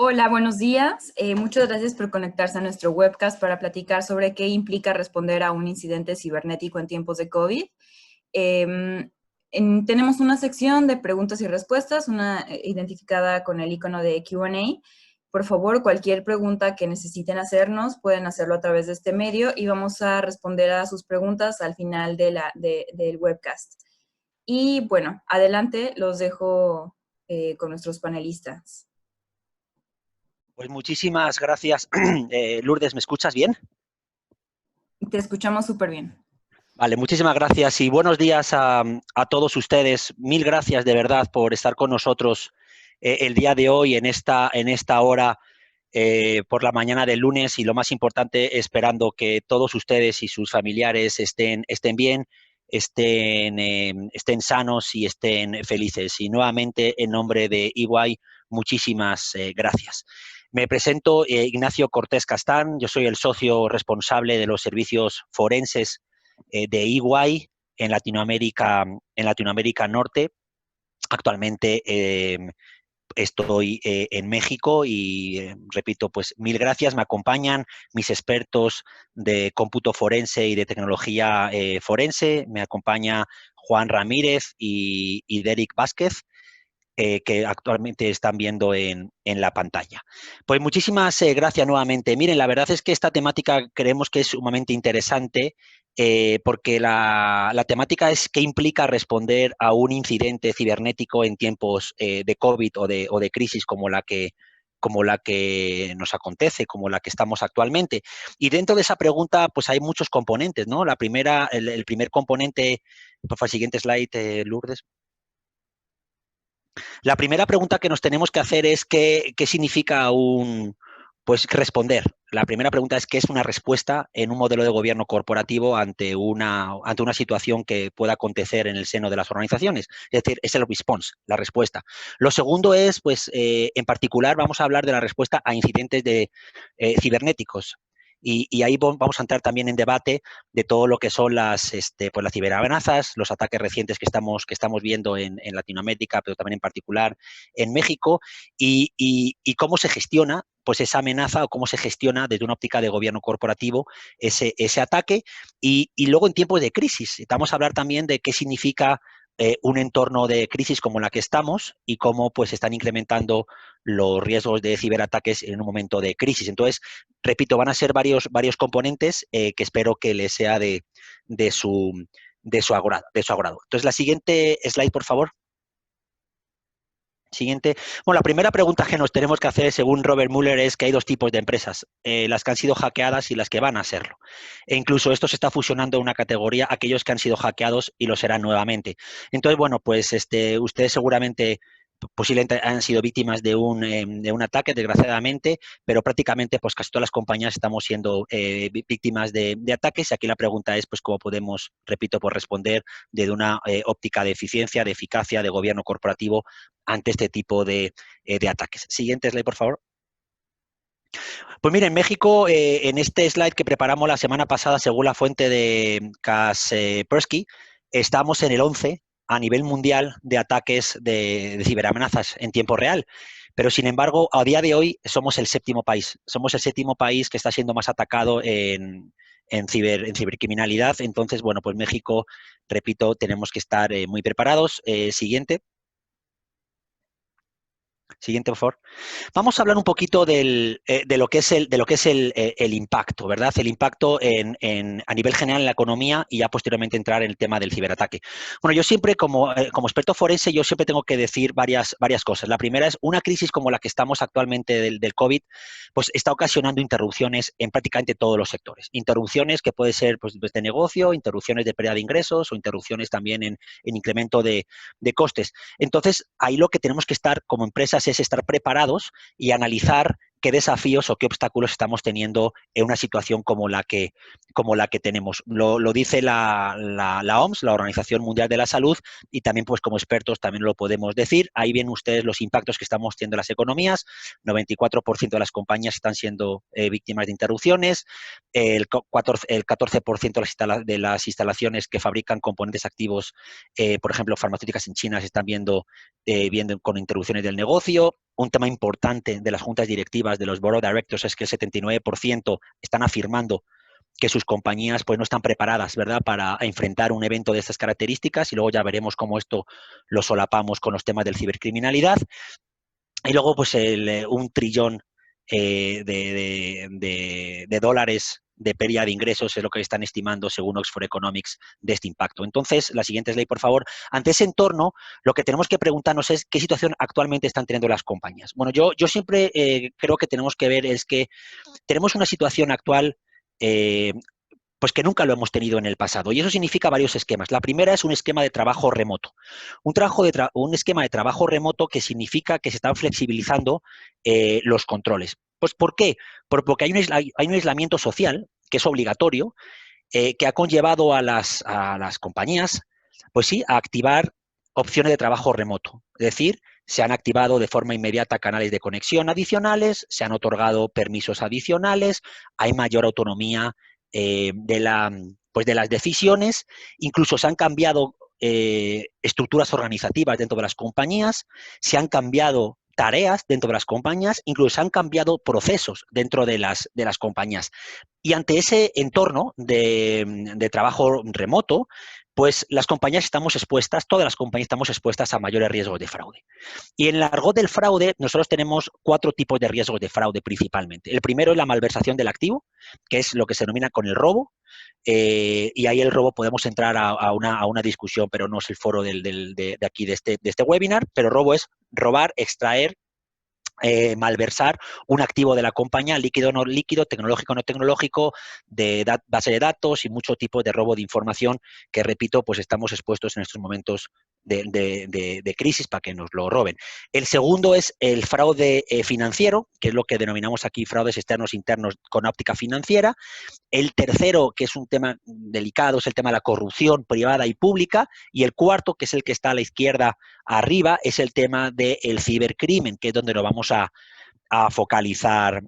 Hola, buenos días. Muchas gracias por conectarse a nuestro webcast para platicar sobre qué implica responder a un incidente cibernético en tiempos de COVID. Tenemos una sección de preguntas y respuestas, una identificada con el icono de Q&A. Por favor, cualquier pregunta que necesiten hacernos, pueden hacerlo a través de este medio y vamos a responder a sus preguntas al final del webcast. Y bueno, adelante, los dejo con nuestros panelistas. Pues muchísimas gracias. Lourdes, ¿me escuchas bien? Te escuchamos súper bien. Vale, muchísimas gracias y buenos días a todos ustedes. Mil gracias de verdad por estar con nosotros el día de hoy en esta hora por la mañana del lunes y lo más importante, esperando que todos ustedes y sus familiares estén bien, estén sanos y estén felices. Y nuevamente, en nombre de EY, muchísimas gracias. Me presento, Ignacio Cortés Castán, yo soy el socio responsable de los servicios forenses de EY en Latinoamérica Norte. Actualmente estoy en México y, repito, pues mil gracias. Me acompañan mis expertos de cómputo forense y de tecnología forense. Me acompaña Juan Ramírez y Derek Vázquez, que actualmente están viendo en la pantalla. Pues muchísimas gracias nuevamente. Miren, la verdad es que esta temática creemos que es sumamente interesante porque la temática es qué implica responder a un incidente cibernético en tiempos de COVID o de crisis como la que nos acontece, como la que estamos actualmente. Y dentro de esa pregunta, pues hay muchos componentes, ¿no? La primera, el primer componente, por favor, siguiente slide, Lourdes. La primera pregunta que nos tenemos que hacer es qué significa pues responder. La primera pregunta es qué es una respuesta en un modelo de gobierno corporativo ante una situación que pueda acontecer en el seno de las organizaciones. Es decir, es el response, la respuesta. Lo segundo es, pues, en particular, vamos a hablar de la respuesta a incidentes cibernéticos. Y ahí vamos a entrar también en debate de todo lo que son las ciberamenazas, los ataques recientes que estamos viendo en Latinoamérica, pero también en particular en México, y cómo se gestiona pues esa amenaza o cómo se gestiona desde una óptica de gobierno corporativo ese ataque. Y luego en tiempos de crisis, vamos a hablar también de qué significa un entorno de crisis como la que estamos y cómo pues están incrementando los riesgos de ciberataques en un momento de crisis. Entonces, repito, van a ser varios componentes que espero que les sea de su agrado. Entonces, la siguiente slide, por favor. Siguiente. Bueno, la primera pregunta que nos tenemos que hacer, según Robert Mueller, es que hay dos tipos de empresas, las que han sido hackeadas y las que van a serlo. E incluso esto se está fusionando en una categoría, aquellos que han sido hackeados y lo serán nuevamente. Entonces, bueno, pues ustedes seguramente posiblemente han sido víctimas de un ataque, desgraciadamente, pero prácticamente pues casi todas las compañías estamos siendo víctimas de ataques. Y aquí la pregunta es, pues, cómo podemos, repito, pues responder desde una óptica de eficiencia, de eficacia, de gobierno corporativo ante este tipo de ataques. Siguiente slide, por favor. Pues mira, en México, en este slide que preparamos la semana pasada, según la fuente de Kaspersky, estamos en el 11 a nivel mundial de ataques de ciberamenazas en tiempo real. Pero, sin embargo, a día de hoy somos el séptimo país. Somos el séptimo país que está siendo más atacado en cibercriminalidad. Entonces, bueno, pues México, repito, tenemos que estar muy preparados. Siguiente. Siguiente, por favor. Vamos a hablar un poquito de lo que es el impacto, ¿verdad? El impacto a nivel general en la economía y ya posteriormente entrar en el tema del ciberataque. Bueno, yo siempre, como experto forense, yo siempre tengo que decir varias cosas. La primera es, una crisis como la que estamos actualmente del COVID, pues está ocasionando interrupciones en prácticamente todos los sectores. Interrupciones que puede ser pues, de negocio, interrupciones de pérdida de ingresos o interrupciones también en incremento de costes. Entonces, ahí lo que tenemos que estar como empresas es estar preparados y analizar qué desafíos o qué obstáculos estamos teniendo en una situación como la que tenemos. Lo dice la OMS, la Organización Mundial de la Salud, y también pues como expertos también lo podemos decir. Ahí ven ustedes los impactos que estamos teniendo en las economías. 94% de las compañías están siendo víctimas de interrupciones. El 14% de las instalaciones que fabrican componentes activos, por ejemplo, farmacéuticas en China, se están viendo con interrupciones del negocio. un tema importante de las juntas directivas, de los board of directors, es que el 79% están afirmando que sus compañías pues no están preparadas, ¿verdad?, para enfrentar un evento de estas características, y luego ya veremos cómo esto lo solapamos con los temas de cibercriminalidad. Y luego pues 1 trillón de dólares de pérdida de ingresos es lo que están estimando según Oxford Economics de este impacto. Entonces, la siguiente slide, por favor. Ante ese entorno, lo que tenemos que preguntarnos es qué situación actualmente están teniendo las compañías. Bueno, yo siempre creo que tenemos que ver es que tenemos una situación actual pues que nunca lo hemos tenido en el pasado. Y eso significa varios esquemas. La primera es un esquema de trabajo remoto. Un esquema de trabajo remoto que significa que se están flexibilizando los controles. Pues, ¿por qué? Porque hay un aislamiento social que es obligatorio, que ha conllevado a las compañías, pues sí, a activar opciones de trabajo remoto. Es decir, se han activado de forma inmediata canales de conexión adicionales, se han otorgado permisos adicionales, hay mayor autonomía de las decisiones, incluso se han cambiado estructuras organizativas dentro de las compañías, se han cambiado tareas dentro de las compañías, incluso se han cambiado procesos dentro de las compañías. Y ante ese entorno de trabajo remoto, pues las compañías estamos expuestas, todas las compañías estamos expuestas a mayores riesgos de fraude. Y en el argot del fraude, nosotros tenemos 4 tipos de riesgos de fraude principalmente. El primero es la malversación del activo, que es lo que se denomina con el robo. Y ahí el robo podemos entrar a una discusión, pero no es el foro de aquí, de este webinar, pero robo es robar, extraer, malversar un activo de la compañía, líquido o no líquido, tecnológico o no tecnológico, de base de datos y mucho tipo de robo de información que, repito, pues estamos expuestos en estos momentos de crisis para que nos lo roben. El segundo es el fraude financiero, que es lo que denominamos aquí fraudes externos internos con óptica financiera. El tercero, que es un tema delicado, es el tema de la corrupción privada y pública. Y el cuarto, que es el que está a la izquierda arriba, es el tema del cibercrimen, que es donde nos vamos a focalizar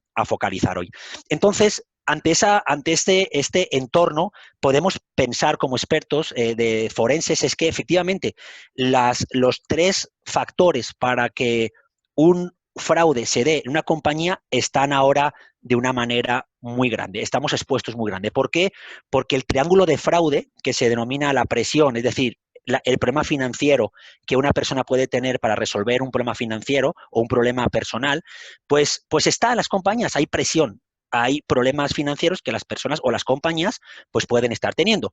hoy. Entonces, ante este entorno, podemos pensar como expertos de forenses es que efectivamente los 3 factores para que un fraude se dé en una compañía están ahora de una manera muy grande. Estamos expuestos muy grande. ¿Por qué? Porque el triángulo de fraude, que se denomina la presión, es decir, el problema financiero que una persona puede tener para resolver un problema financiero o un problema personal, pues está en las compañías, hay presión, hay problemas financieros que las personas o las compañías pues pueden estar teniendo.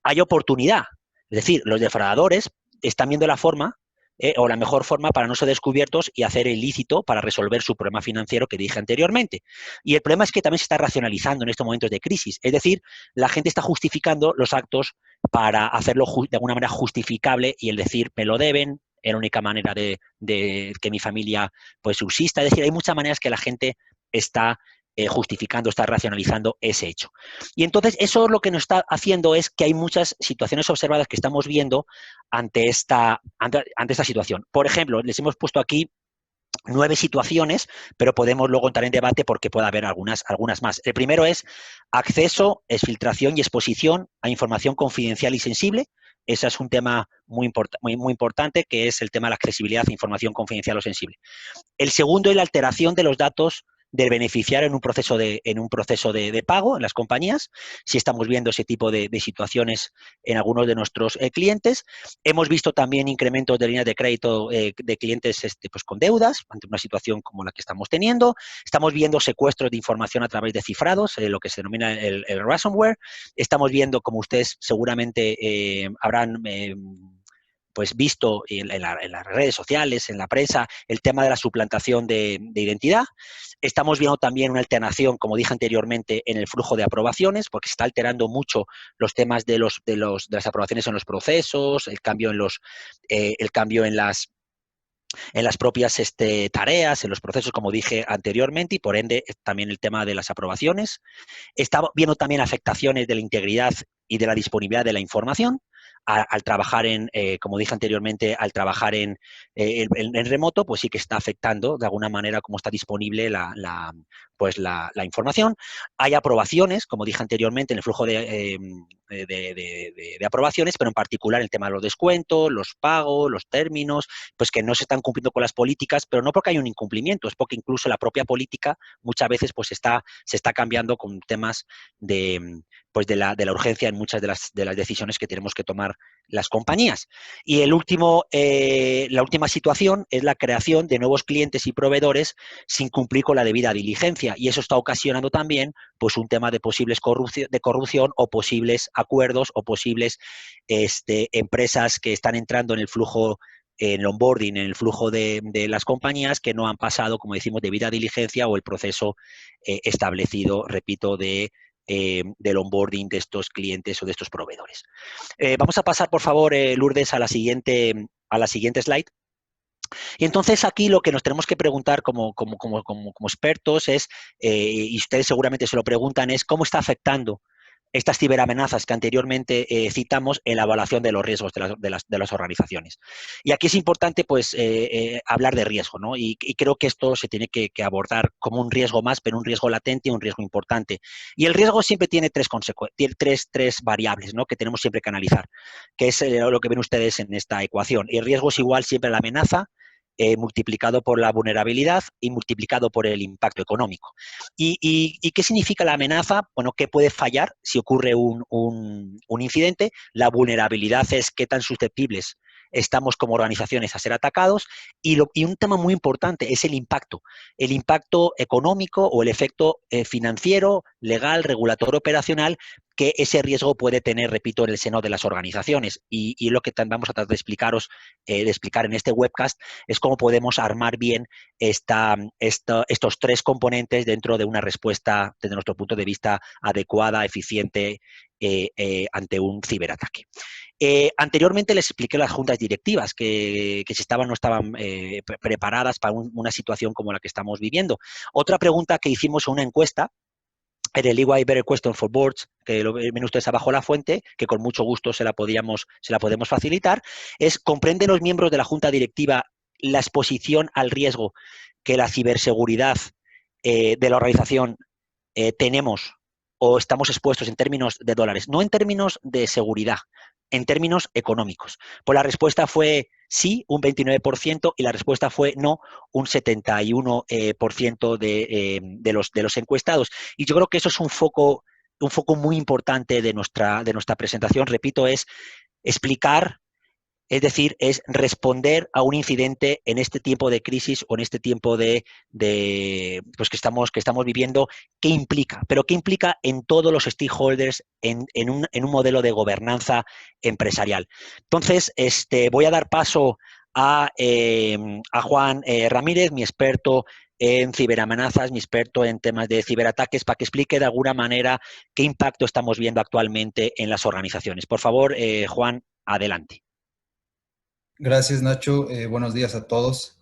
Hay oportunidad, es decir, los defraudadores están viendo la forma o la mejor forma para no ser descubiertos y hacer el ilícito para resolver su problema financiero que dije anteriormente. Y el problema es que también se está racionalizando en estos momentos de crisis, es decir, la gente está justificando los actos para hacerlo de alguna manera justificable y el decir, me lo deben, es la única manera de que mi familia pues subsista. Es decir, hay muchas maneras que la gente está justificando, está racionalizando ese hecho. Y entonces eso lo que nos está haciendo es que hay muchas situaciones observadas que estamos viendo ante esta situación. Por ejemplo, les hemos puesto aquí 9 situaciones, pero podemos luego entrar en debate porque puede haber algunas más. El primero es acceso, exfiltración y exposición a información confidencial y sensible. Ese es un tema muy importante, que es el tema de la accesibilidad a información confidencial o sensible. El segundo es la alteración de los datos del beneficiario en un proceso de pago en las compañías, si estamos viendo ese tipo de situaciones en algunos de nuestros clientes. Hemos visto también incrementos de líneas de crédito de clientes pues con deudas, ante una situación como la que estamos teniendo. Estamos viendo secuestros de información a través de cifrados, lo que se denomina el ransomware. Estamos viendo, como ustedes seguramente habrán pues visto en las redes sociales, en la prensa, el tema de la suplantación de identidad. Estamos viendo también una alteración, como dije anteriormente, en el flujo de aprobaciones, porque se está alterando mucho los temas de las aprobaciones en los procesos, el cambio en las propias tareas, en los procesos, como dije anteriormente, y por ende también el tema de las aprobaciones. Está viendo también afectaciones de la integridad y de la disponibilidad de la información. al trabajar como dije anteriormente, al trabajar en remoto, pues sí que está afectando de alguna manera cómo está disponible la información. Hay aprobaciones, como dije anteriormente, en el flujo de aprobaciones, pero en particular el tema de los descuentos, los pagos, los términos, pues que no se están cumpliendo con las políticas, pero no porque hay un incumplimiento, es porque incluso la propia política muchas veces pues se está cambiando con temas pues de la urgencia en muchas de las decisiones que tenemos que tomar las compañías. Y la última situación es la creación de nuevos clientes y proveedores sin cumplir con la debida diligencia, y eso está ocasionando también pues un tema de posibles corrupción o posibles acuerdos o posibles empresas que están entrando en el flujo, en el onboarding, en el flujo de las compañías que no han pasado, como decimos, debida diligencia o el proceso establecido, repito, del onboarding de estos clientes o de estos proveedores. Vamos a pasar, por favor, Lourdes, a la siguiente slide. Y entonces aquí lo que nos tenemos que preguntar como expertos es, y ustedes seguramente se lo preguntan, es cómo está afectando estas ciberamenazas que anteriormente citamos en la evaluación de los riesgos de las organizaciones. Y aquí es importante pues hablar de riesgo, ¿no? Y creo que esto se tiene que abordar como un riesgo más, pero un riesgo latente y un riesgo importante. Y el riesgo siempre tiene tres variables, ¿no?, que tenemos siempre que analizar, que es lo que ven ustedes en esta ecuación. Y el riesgo es igual siempre a la amenaza, multiplicado por la vulnerabilidad y multiplicado por el impacto económico. ¿Y qué significa la amenaza? Bueno, ¿qué puede fallar si ocurre un incidente? La vulnerabilidad es qué tan susceptibles estamos como organizaciones a ser atacados, y un tema muy importante es el impacto económico o el efecto financiero, legal, regulatorio, operacional que ese riesgo puede tener, repito, en el seno de las organizaciones. Y lo que vamos a tratar de explicar en este webcast es cómo podemos armar bien estos tres componentes dentro de una respuesta, desde nuestro punto de vista, adecuada, eficiente ante un ciberataque. Anteriormente les expliqué las juntas directivas que si estaban o no estaban preparadas para una situación como la que estamos viviendo. Otra pregunta que hicimos en una encuesta en el EY Better Question for Boards, que lo ven ustedes abajo la fuente, que con mucho gusto se la podemos facilitar, es: ¿comprenden los miembros de la junta directiva la exposición al riesgo que la ciberseguridad de la organización tenemos o estamos expuestos en términos de dólares? No en términos de seguridad, en términos económicos. Pues la respuesta fue sí, un 29%, y la respuesta fue no, un 71% de los encuestados. Y yo creo que eso es un foco muy importante de nuestra presentación. Repito, es explicar, es decir, es responder a un incidente en este tiempo de crisis o en este tiempo pues que estamos viviendo, qué implica, pero qué implica en todos los stakeholders, en un modelo de gobernanza empresarial. Entonces, voy a dar paso a Juan Ramírez, mi experto en ciberamenazas, mi experto en temas de ciberataques, para que explique de alguna manera qué impacto estamos viendo actualmente en las organizaciones. Por favor, Juan, adelante. Gracias, Nacho. Buenos días a todos.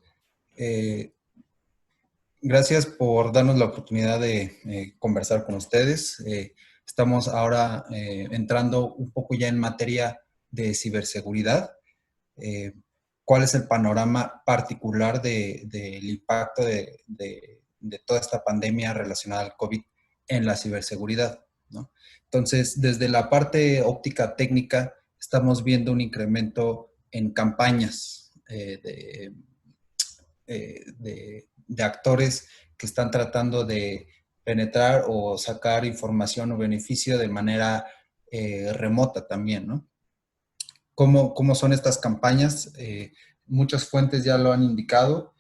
Gracias por darnos la oportunidad de conversar con ustedes. Estamos ahora entrando un poco ya en materia de ciberseguridad. ¿Cuál es el panorama particular del impacto de toda esta pandemia relacionada al COVID en la ciberseguridad, ¿no? Entonces, desde la parte óptica técnica, estamos viendo un incremento en campañas de actores que están tratando de penetrar o sacar información o beneficio de manera remota también, ¿no? ¿Cómo son estas campañas? Muchas fuentes ya lo han indicado.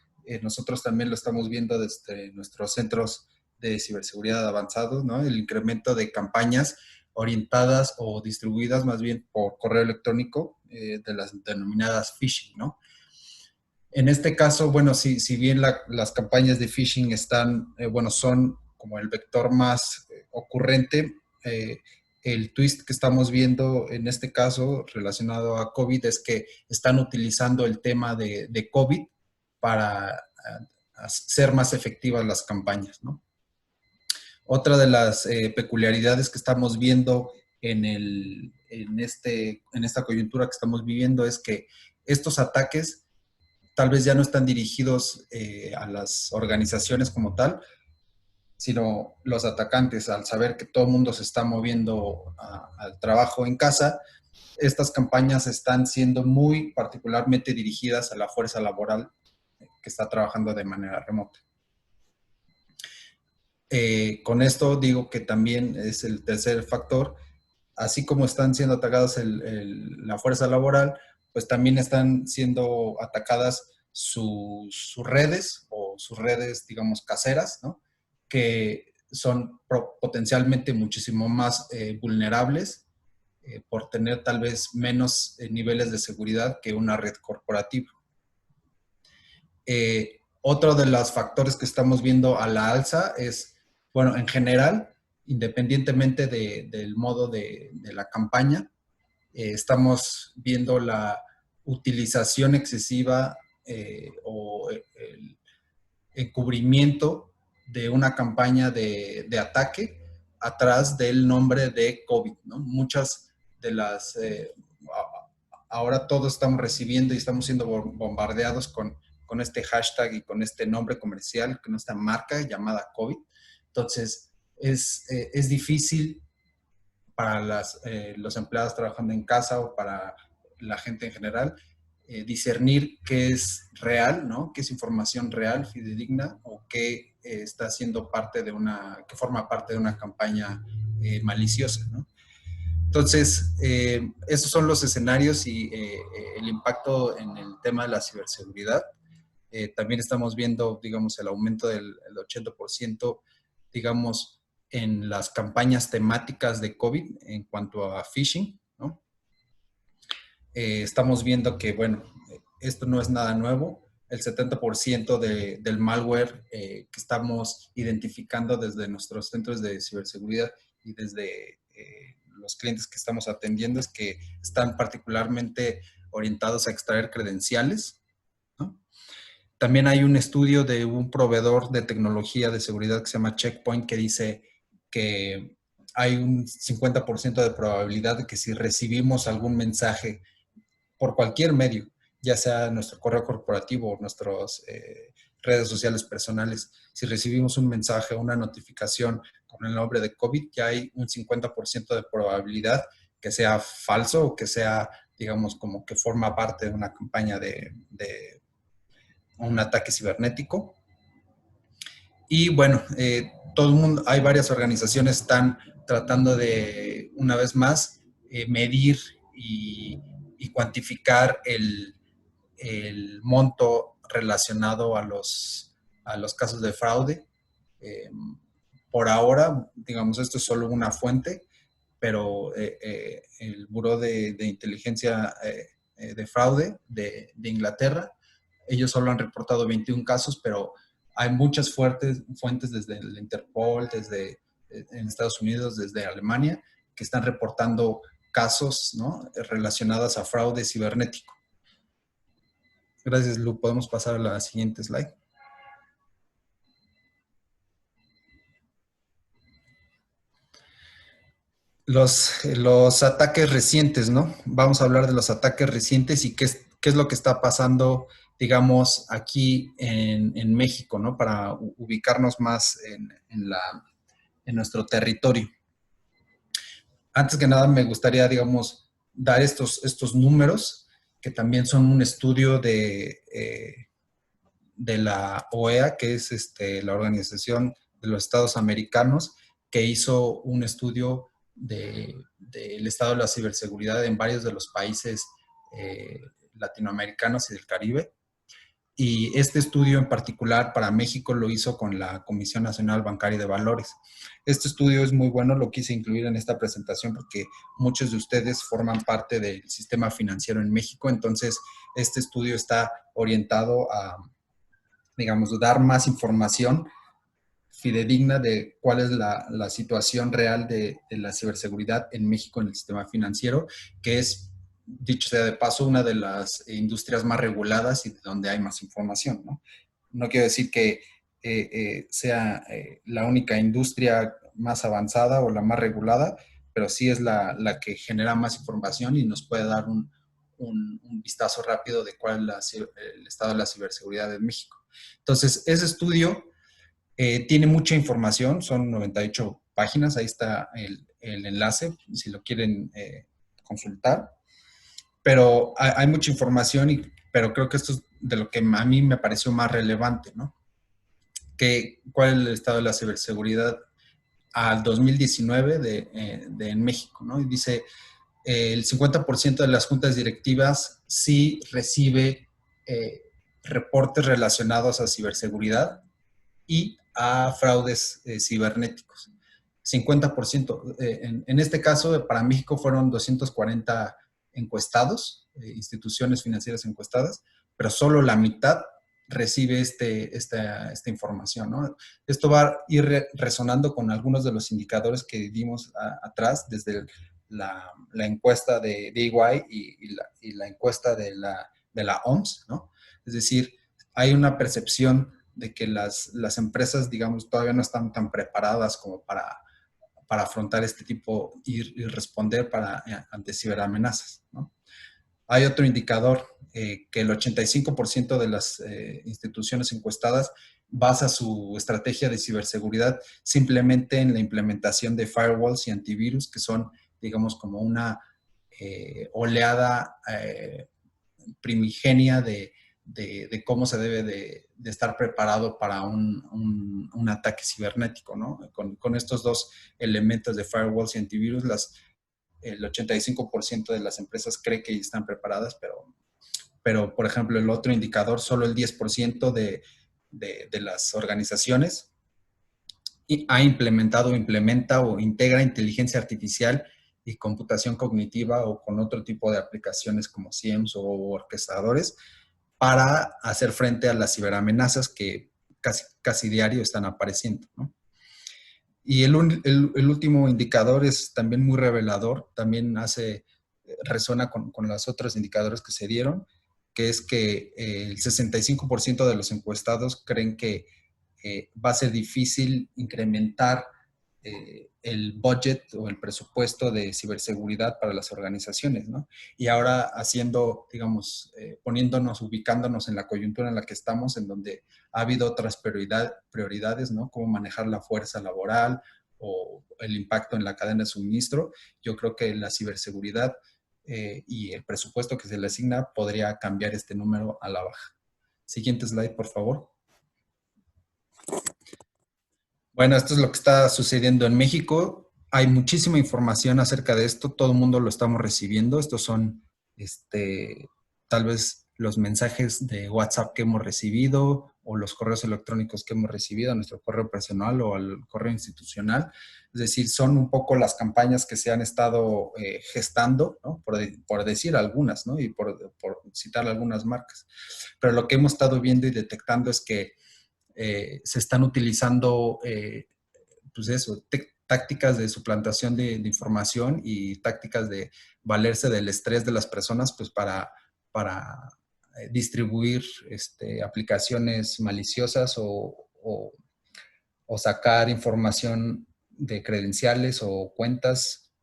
Nosotros también lo estamos viendo desde nuestros centros de ciberseguridad avanzados, ¿no? El incremento de campañas orientadas o distribuidas más bien por correo electrónico, de las denominadas phishing, ¿no? En este caso, bueno, si bien las campañas de phishing están, bueno, son como el vector más ocurrente, el twist que estamos viendo en este caso relacionado a COVID es que están utilizando el tema de COVID para ser más efectivas las campañas, ¿no? Otra de las peculiaridades que estamos viendo en esta coyuntura que estamos viviendo es que estos ataques tal vez ya no están dirigidos a las organizaciones como tal, sino los atacantes, al saber que todo el mundo se está moviendo al trabajo en casa, estas campañas están siendo muy particularmente dirigidas a la fuerza laboral que está trabajando de manera remota. Con esto digo que también es el tercer factor, así como están siendo atacadas la fuerza laboral, pues también están siendo atacadas sus redes o sus redes, digamos, caseras, ¿no? Que son potencialmente muchísimo más vulnerables por tener tal vez menos niveles de seguridad que una red corporativa. Otro de los factores que estamos viendo a la alza es, bueno, en general, independientemente del modo de la campaña, estamos viendo la utilización excesiva o el encubrimiento de una campaña de ataque atrás del nombre de COVID, ¿no? Muchas de las... ahora todos estamos recibiendo y estamos siendo bombardeados con este hashtag y con este nombre comercial, con esta marca llamada COVID. Entonces, es difícil para los empleados trabajando en casa o para la gente en general, discernir qué es real, ¿no? Qué es información real, fidedigna, o qué está siendo parte de que forma parte de una campaña maliciosa, ¿no? Entonces, esos son los escenarios y el impacto en el tema de la ciberseguridad. También estamos viendo, digamos, el aumento del 80%, digamos, en las campañas temáticas de COVID en cuanto a phishing, ¿no? Estamos viendo que, bueno, esto no es nada nuevo. El 70% del malware que estamos identificando desde nuestros centros de ciberseguridad y desde los clientes que estamos atendiendo es que están particularmente orientados a extraer credenciales, ¿no? También hay un estudio de un proveedor de tecnología de seguridad que se llama Checkpoint que dice que hay un 50% de probabilidad de que si recibimos algún mensaje por cualquier medio, ya sea nuestro correo corporativo o nuestras redes sociales personales, si recibimos un mensaje o una notificación con el nombre de COVID, ya hay un 50% de probabilidad que sea falso o que sea, digamos, como que forma parte de una campaña de un ataque cibernético. Y bueno, todo el mundo, hay varias organizaciones que están tratando de, una vez más, medir y cuantificar el monto relacionado a los casos de fraude. Por ahora, digamos, esto es solo una fuente, pero el Buró de Inteligencia de Fraude de Inglaterra, ellos solo han reportado 21 casos, pero hay muchas fuentes desde el Interpol, desde en Estados Unidos, desde Alemania, que están reportando casos, ¿no?, relacionados a fraude cibernético. Gracias, Lu. Podemos pasar a la siguiente slide. Los ataques recientes, ¿no? Vamos a hablar de los ataques recientes y qué es lo que está pasando, digamos, aquí en México, ¿no? Para ubicarnos más en nuestro territorio. Antes que nada, me gustaría, digamos, dar estos números, que también son un estudio de la OEA, que es la Organización de los Estados Americanos, que hizo un estudio del estado de la ciberseguridad en varios de los países latinoamericanos y del Caribe. Y este estudio en particular para México lo hizo con la Comisión Nacional Bancaria de Valores. Este estudio es muy bueno, lo quise incluir en esta presentación porque muchos de ustedes forman parte del sistema financiero en México, entonces este estudio está orientado a, digamos, dar más información fidedigna de cuál es la situación real de la ciberseguridad en México en el sistema financiero, que es, dicho sea de paso, una de las industrias más reguladas y donde hay más información, ¿no? No quiero decir que sea la única industria más avanzada o la más regulada, pero sí es la que genera más información y nos puede dar un vistazo rápido de cuál es el estado de la ciberseguridad en México. Entonces, ese estudio tiene mucha información, son 98 páginas, ahí está el enlace, si lo quieren consultar. Pero hay mucha información, pero creo que esto es de lo que a mí me pareció más relevante, ¿no? ¿Cuál es el estado de la ciberseguridad al 2019 en México, ¿no? Y dice, el 50% de las juntas directivas sí recibe reportes relacionados a ciberseguridad y a fraudes cibernéticos. 50%. En este caso, para México fueron 240 encuestados, instituciones financieras encuestadas, pero solo la mitad recibe esta información, ¿no? Esto va a ir resonando con algunos de los indicadores que dimos atrás, desde la encuesta de EY y la encuesta de la OMS, ¿no? Es decir, hay una percepción de que las empresas, digamos, todavía no están tan preparadas como para afrontar este tipo y responder ante ciberamenazas, ¿no? Hay otro indicador que el 85% de las instituciones encuestadas basa su estrategia de ciberseguridad simplemente en la implementación de firewalls y antivirus, que son, digamos, como una oleada primigenia de cómo se debe de estar preparado para un ataque cibernético, ¿no? Con estos dos elementos de firewalls y antivirus, el 85% de las empresas cree que están preparadas, pero, por ejemplo, el otro indicador, solo el 10% de las organizaciones ha implementado, implementa o integra inteligencia artificial y computación cognitiva o con otro tipo de aplicaciones como SIEMs o orquestadores para hacer frente a las ciberamenazas que casi diario están apareciendo, ¿no? Y el último indicador es también muy revelador, también resuena con los otros indicadores que se dieron, que es que el 65% de los encuestados creen que va a ser difícil incrementar el budget o el presupuesto de ciberseguridad para las organizaciones, ¿no? Y ahora digamos, ubicándonos en la coyuntura en la que estamos, en donde ha habido otras prioridades, ¿no? Cómo manejar la fuerza laboral o el impacto en la cadena de suministro. Yo creo que la ciberseguridad y el presupuesto que se le asigna podría cambiar este número a la baja. Siguiente slide, por favor. Bueno, esto es lo que está sucediendo en México. Hay muchísima información acerca de esto. Todo el mundo lo estamos recibiendo. Estos son, tal vez, los mensajes de WhatsApp que hemos recibido o los correos electrónicos que hemos recibido a nuestro correo personal o al correo institucional. Es decir, son un poco las campañas que se han estado gestando, ¿no? Por decir algunas, ¿no? Y por citar algunas marcas. Pero lo que hemos estado viendo y detectando es que se están utilizando, pues eso, tácticas de suplantación de información y tácticas de valerse del estrés de las personas, pues para distribuir aplicaciones maliciosas o sacar información de credenciales o cuentas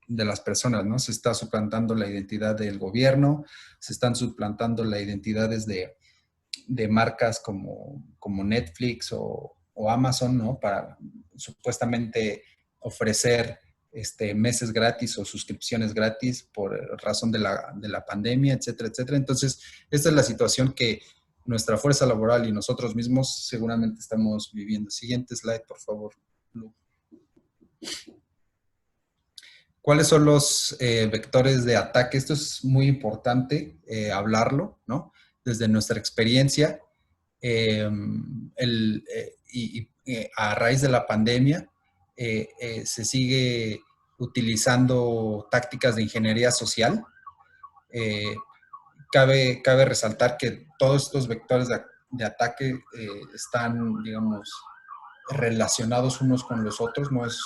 de las personas, ¿no? Se está suplantando la identidad del gobierno, se están suplantando las identidades de marcas como Netflix o Amazon, ¿no? Para supuestamente ofrecer meses gratis o suscripciones gratis por razón de la pandemia, etcétera, etcétera. Entonces, esta es la situación que nuestra fuerza laboral y nosotros mismos seguramente estamos viviendo. Siguiente slide, por favor, Lu. ¿Cuáles son los vectores de ataque? Esto es muy importante hablarlo, ¿no? Desde nuestra experiencia, a raíz de la pandemia, se sigue utilizando tácticas de ingeniería social. Cabe resaltar que todos estos vectores de ataque están, digamos, relacionados unos con los otros, no es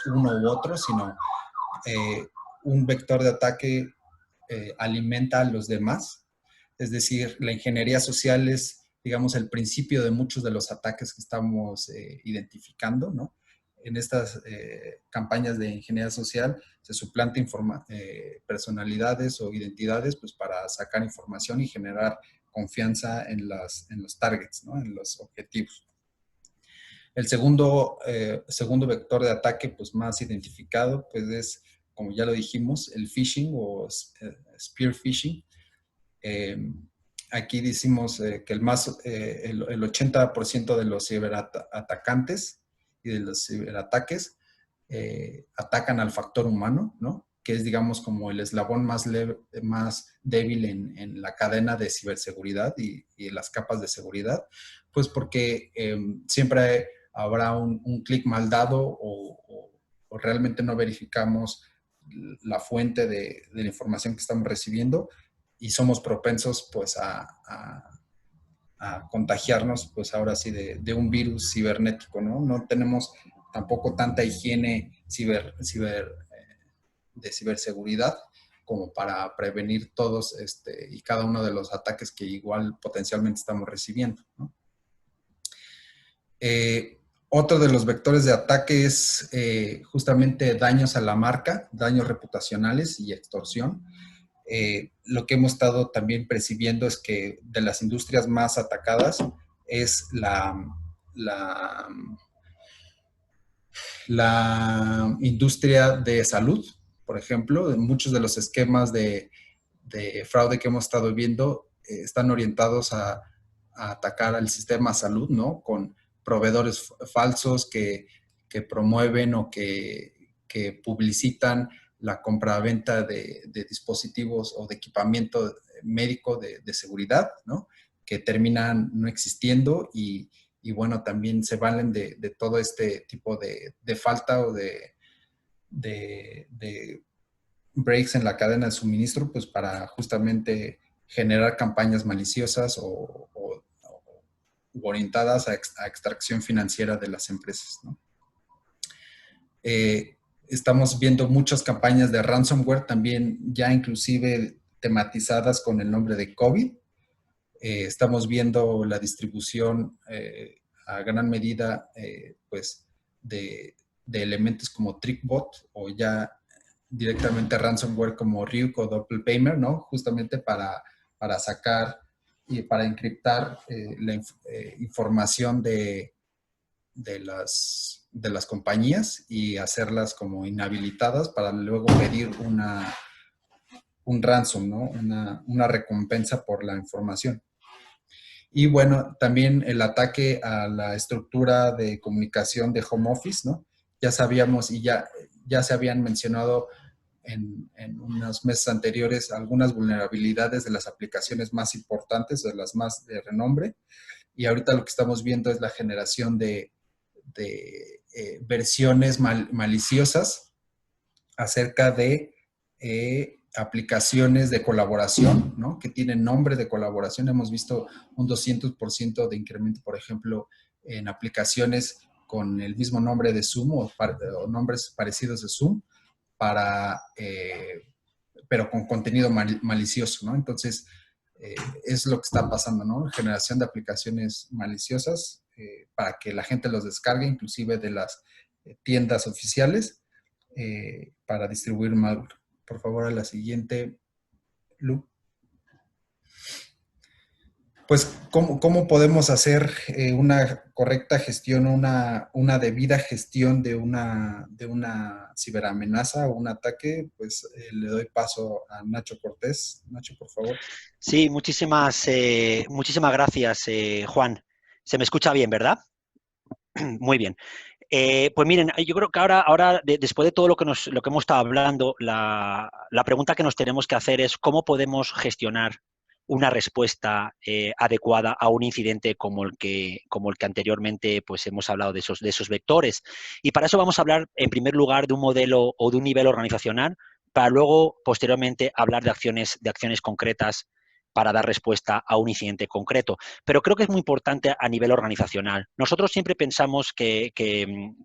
uno u otro, sino un vector de ataque alimenta a los demás. Es decir, la ingeniería social es, digamos, el principio de muchos de los ataques que estamos identificando, ¿no? en estas campañas de ingeniería social se suplanta personalidades o identidades pues, para sacar información y generar confianza en los targets, ¿no? En los objetivos. El segundo vector de ataque pues, más identificado pues, es, como ya lo dijimos, el phishing o spear phishing. Aquí decimos que el 80% de los ciberatacantes y de los ciberataques atacan al factor humano, ¿no? Que es, digamos, como el eslabón más débil en la cadena de ciberseguridad y las capas de seguridad, pues porque siempre habrá un clic mal dado o realmente no verificamos la fuente de la información que estamos recibiendo y somos propensos pues a contagiarnos pues ahora sí de un virus cibernético, ¿no? No tenemos tampoco tanta higiene de ciberseguridad como para prevenir todos y cada uno de los ataques que igual potencialmente estamos recibiendo, ¿no? Otro de los vectores de ataque es justamente daños a la marca, daños reputacionales y extorsión. Lo que hemos estado también percibiendo es que de las industrias más atacadas es la industria de salud, por ejemplo. Muchos de los esquemas de fraude que hemos estado viendo están orientados a atacar al sistema de salud, ¿no? Con proveedores falsos que promueven o que publicitan la compra-venta de dispositivos o de equipamiento médico de seguridad, ¿no? Que terminan no existiendo y bueno, también se valen de todo este tipo de falta o de breaks en la cadena de suministro, pues para justamente generar campañas maliciosas o orientadas a extracción financiera de las empresas, ¿no? Estamos viendo muchas campañas de ransomware también ya inclusive tematizadas con el nombre de COVID. Estamos viendo la distribución a gran medida pues de elementos como TrickBot o ya directamente ransomware como Ryuk o Doppelpaymer, ¿no? Justamente para sacar y para encriptar la información de las compañías y hacerlas como inhabilitadas para luego pedir un ransom, ¿no? Una recompensa por la información. Y bueno, también el ataque a la estructura de comunicación de home office, ¿no? Ya sabíamos y ya se habían mencionado en unos meses anteriores algunas vulnerabilidades de las aplicaciones más importantes, de las más de renombre. Y ahorita lo que estamos viendo es la generación de versiones maliciosas acerca de aplicaciones de colaboración, ¿no? Que tienen nombre de colaboración. Hemos visto un 200% de incremento, por ejemplo, en aplicaciones con el mismo nombre de Zoom o nombres parecidos de Zoom, pero con contenido malicioso, ¿no? Entonces, es lo que está pasando, ¿no? Generación de aplicaciones maliciosas para que la gente los descargue, inclusive de las tiendas oficiales, para distribuir malware. Por favor, a la siguiente, Lu. Pues, ¿cómo podemos hacer una correcta gestión, una debida gestión de una ciberamenaza o un ataque? Pues le doy paso a Nacho Cortés. Nacho, por favor. Sí, muchísimas gracias, Juan. Se me escucha bien, ¿verdad? Muy bien. Pues miren, yo creo que ahora después de todo lo que hemos estado hablando, la pregunta que nos tenemos que hacer es cómo podemos gestionar una respuesta adecuada a un incidente como el que anteriormente pues hemos hablado de esos vectores. Y para eso vamos a hablar, en primer lugar, de un modelo o de un nivel organizacional, para luego, posteriormente, hablar de acciones concretas para dar respuesta a un incidente concreto. Pero creo que es muy importante a nivel organizacional. Nosotros siempre pensamos que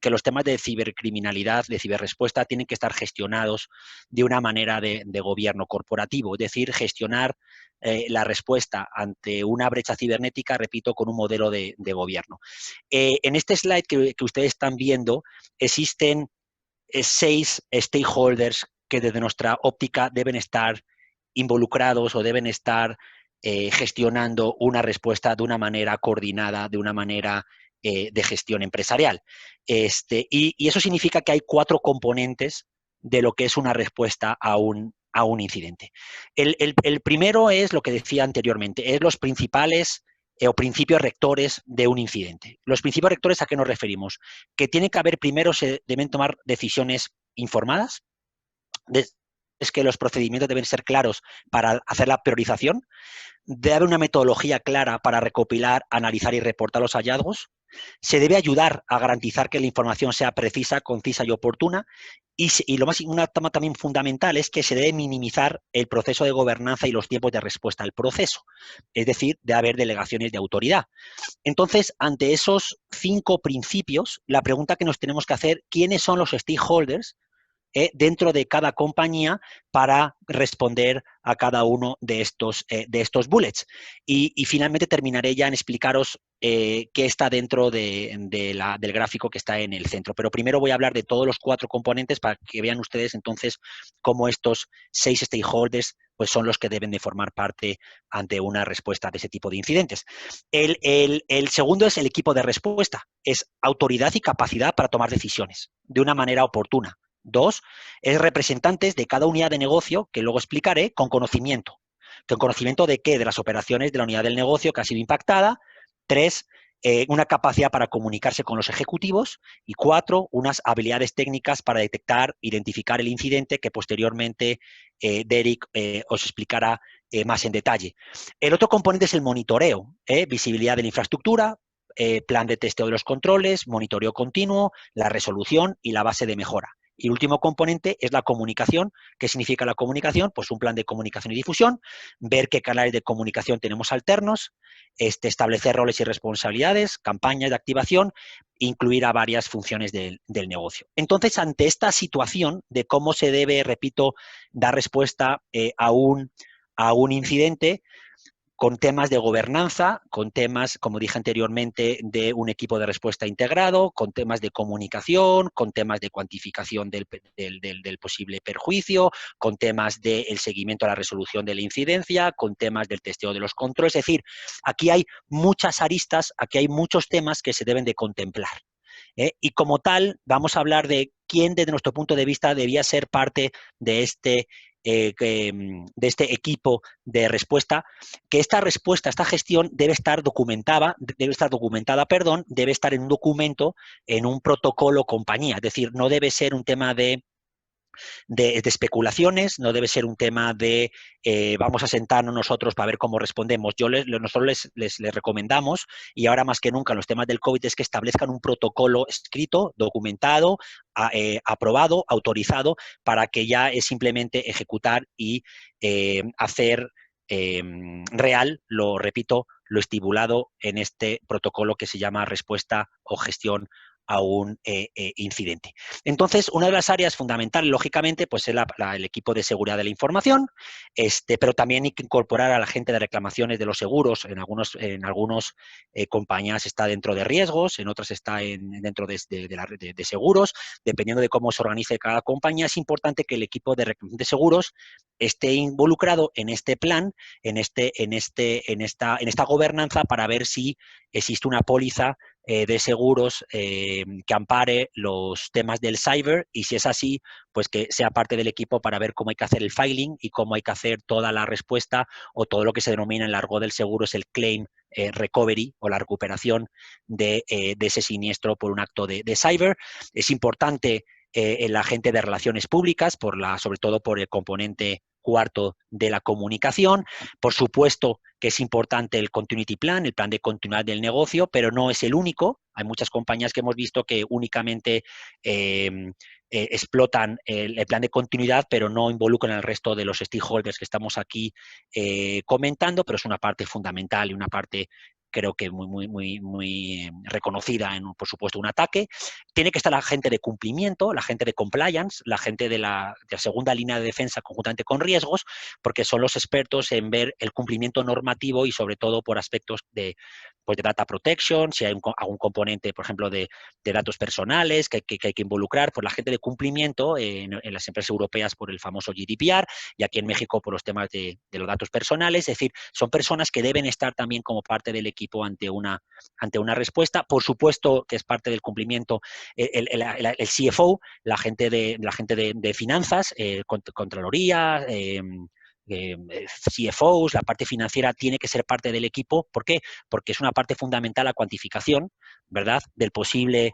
los temas de cibercriminalidad, de ciberrespuesta, tienen que estar gestionados de una manera de gobierno corporativo, es decir, gestionar la respuesta ante una brecha cibernética, repito, con un modelo de gobierno. En este slide que ustedes están viendo, existen 6 stakeholders que desde nuestra óptica deben estar involucrados o deben estar gestionando una respuesta de una manera coordinada, de una manera de gestión empresarial. Y eso significa que hay 4 componentes de lo que es una respuesta a un incidente. El primero es lo que decía anteriormente, es los principales o principios rectores de un incidente. Los principios rectores, ¿a qué nos referimos? Que tiene que haber, primero se deben tomar decisiones informadas, es que los procedimientos deben ser claros para hacer la priorización, debe haber una metodología clara para recopilar, analizar y reportar los hallazgos, se debe ayudar a garantizar que la información sea precisa, concisa y oportuna, y lo más, una toma también fundamental es que se debe minimizar el proceso de gobernanza y los tiempos de respuesta al proceso, es decir, de haber delegaciones de autoridad. Entonces, ante esos 5 principios, la pregunta que nos tenemos que hacer, ¿quiénes son los stakeholders dentro de cada compañía para responder a cada uno de estos bullets? Y finalmente terminaré ya en explicaros qué está dentro del gráfico que está en el centro. Pero primero voy a hablar de todos los 4 componentes para que vean ustedes entonces cómo estos 6 stakeholders pues son los que deben de formar parte ante una respuesta de ese tipo de incidentes. El segundo es el equipo de respuesta, es autoridad y capacidad para tomar decisiones de una manera oportuna. 2, es representantes de cada unidad de negocio, que luego explicaré, con conocimiento. ¿Con conocimiento de qué? De las operaciones de la unidad del negocio que ha sido impactada. 3, una capacidad para comunicarse con los ejecutivos. Y 4, unas habilidades técnicas para detectar, identificar el incidente que posteriormente Derek os explicará más en detalle. El otro componente es el monitoreo, visibilidad de la infraestructura, plan de testeo de los controles, monitoreo continuo, la resolución y la base de mejora. Y el último componente es la comunicación. ¿Qué significa la comunicación? Pues un plan de comunicación y difusión, ver qué canales de comunicación tenemos alternos, establecer roles y responsabilidades, campañas de activación, incluir a varias funciones del negocio. Entonces, ante esta situación de cómo se debe, repito, dar respuesta a un incidente, con temas de gobernanza, con temas, como dije anteriormente, de un equipo de respuesta integrado, con temas de comunicación, con temas de cuantificación del posible perjuicio, con temas del seguimiento a la resolución de la incidencia, con temas del testeo de los controles. Es decir, aquí hay muchas aristas, aquí hay muchos temas que se deben de contemplar. Y como tal, vamos a hablar de quién, desde nuestro punto de vista, debía ser parte de este equipo de respuesta, que esta respuesta, esta gestión debe estar documentada, debe estar en un documento, en un protocolo compañía, es decir, no debe ser un tema de especulaciones, no debe ser un tema de vamos a sentarnos nosotros para ver cómo respondemos. Nosotros les recomendamos, y ahora más que nunca en los temas del COVID, es que establezcan un protocolo escrito, documentado, aprobado, autorizado, para que ya es simplemente ejecutar y hacer real, lo repito, lo estipulado en este protocolo que se llama respuesta o gestión a un incidente. Entonces, una de las áreas fundamentales, lógicamente, pues es el equipo de seguridad de la información, pero también hay que incorporar a la gente de reclamaciones de los seguros. En algunos compañías está dentro de riesgos, en otras está dentro de seguros. Dependiendo de cómo se organice cada compañía, es importante que el equipo de reclamación de seguros esté involucrado en este plan, en esta gobernanza, para ver si existe una póliza de seguros que ampare los temas del cyber, y si es así, pues que sea parte del equipo para ver cómo hay que hacer el filing y cómo hay que hacer toda la respuesta, o todo lo que se denomina en el argot del seguro es el claim recovery, o la recuperación de ese siniestro por un acto de cyber. Es importante el agente de relaciones públicas, sobre todo por el componente cuarto de la comunicación. Por supuesto que es importante el continuity plan, el plan de continuidad del negocio, pero no es el único. Hay muchas compañías que hemos visto que únicamente explotan el plan de continuidad, pero no involucran al resto de los stakeholders que estamos aquí comentando, pero es una parte fundamental y una parte creo que muy reconocida en, por supuesto, un ataque. Tiene que estar la gente de cumplimiento, la gente de compliance, la gente de la segunda línea de defensa conjuntamente con riesgos, porque son los expertos en ver el cumplimiento normativo y sobre todo por aspectos de data protection, si hay algún componente, por ejemplo, de datos personales que hay que involucrar, por la gente de cumplimiento en las empresas europeas por el famoso GDPR y aquí en México por los temas de los datos personales. Es decir, son personas que deben estar también como parte del equipo ante una respuesta. Por supuesto que es parte del cumplimiento el CFO, la gente de finanzas, Contraloría, CFOs, la parte financiera tiene que ser parte del equipo. ¿Por qué? Porque es una parte fundamental la cuantificación, ¿verdad?, del posible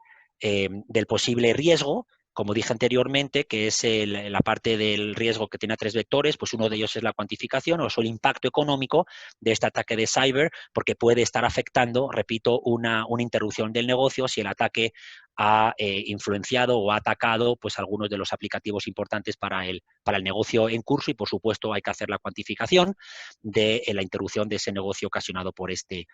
riesgo. Como dije anteriormente, que es la parte del riesgo que tiene a 3 vectores, pues uno de ellos es la cuantificación o el impacto económico de este ataque de cyber, porque puede estar afectando, repito, una interrupción del negocio si el ataque ha influenciado o ha atacado pues algunos de los aplicativos importantes para el negocio en curso y, por supuesto, hay que hacer la cuantificación de la interrupción de ese negocio ocasionado por este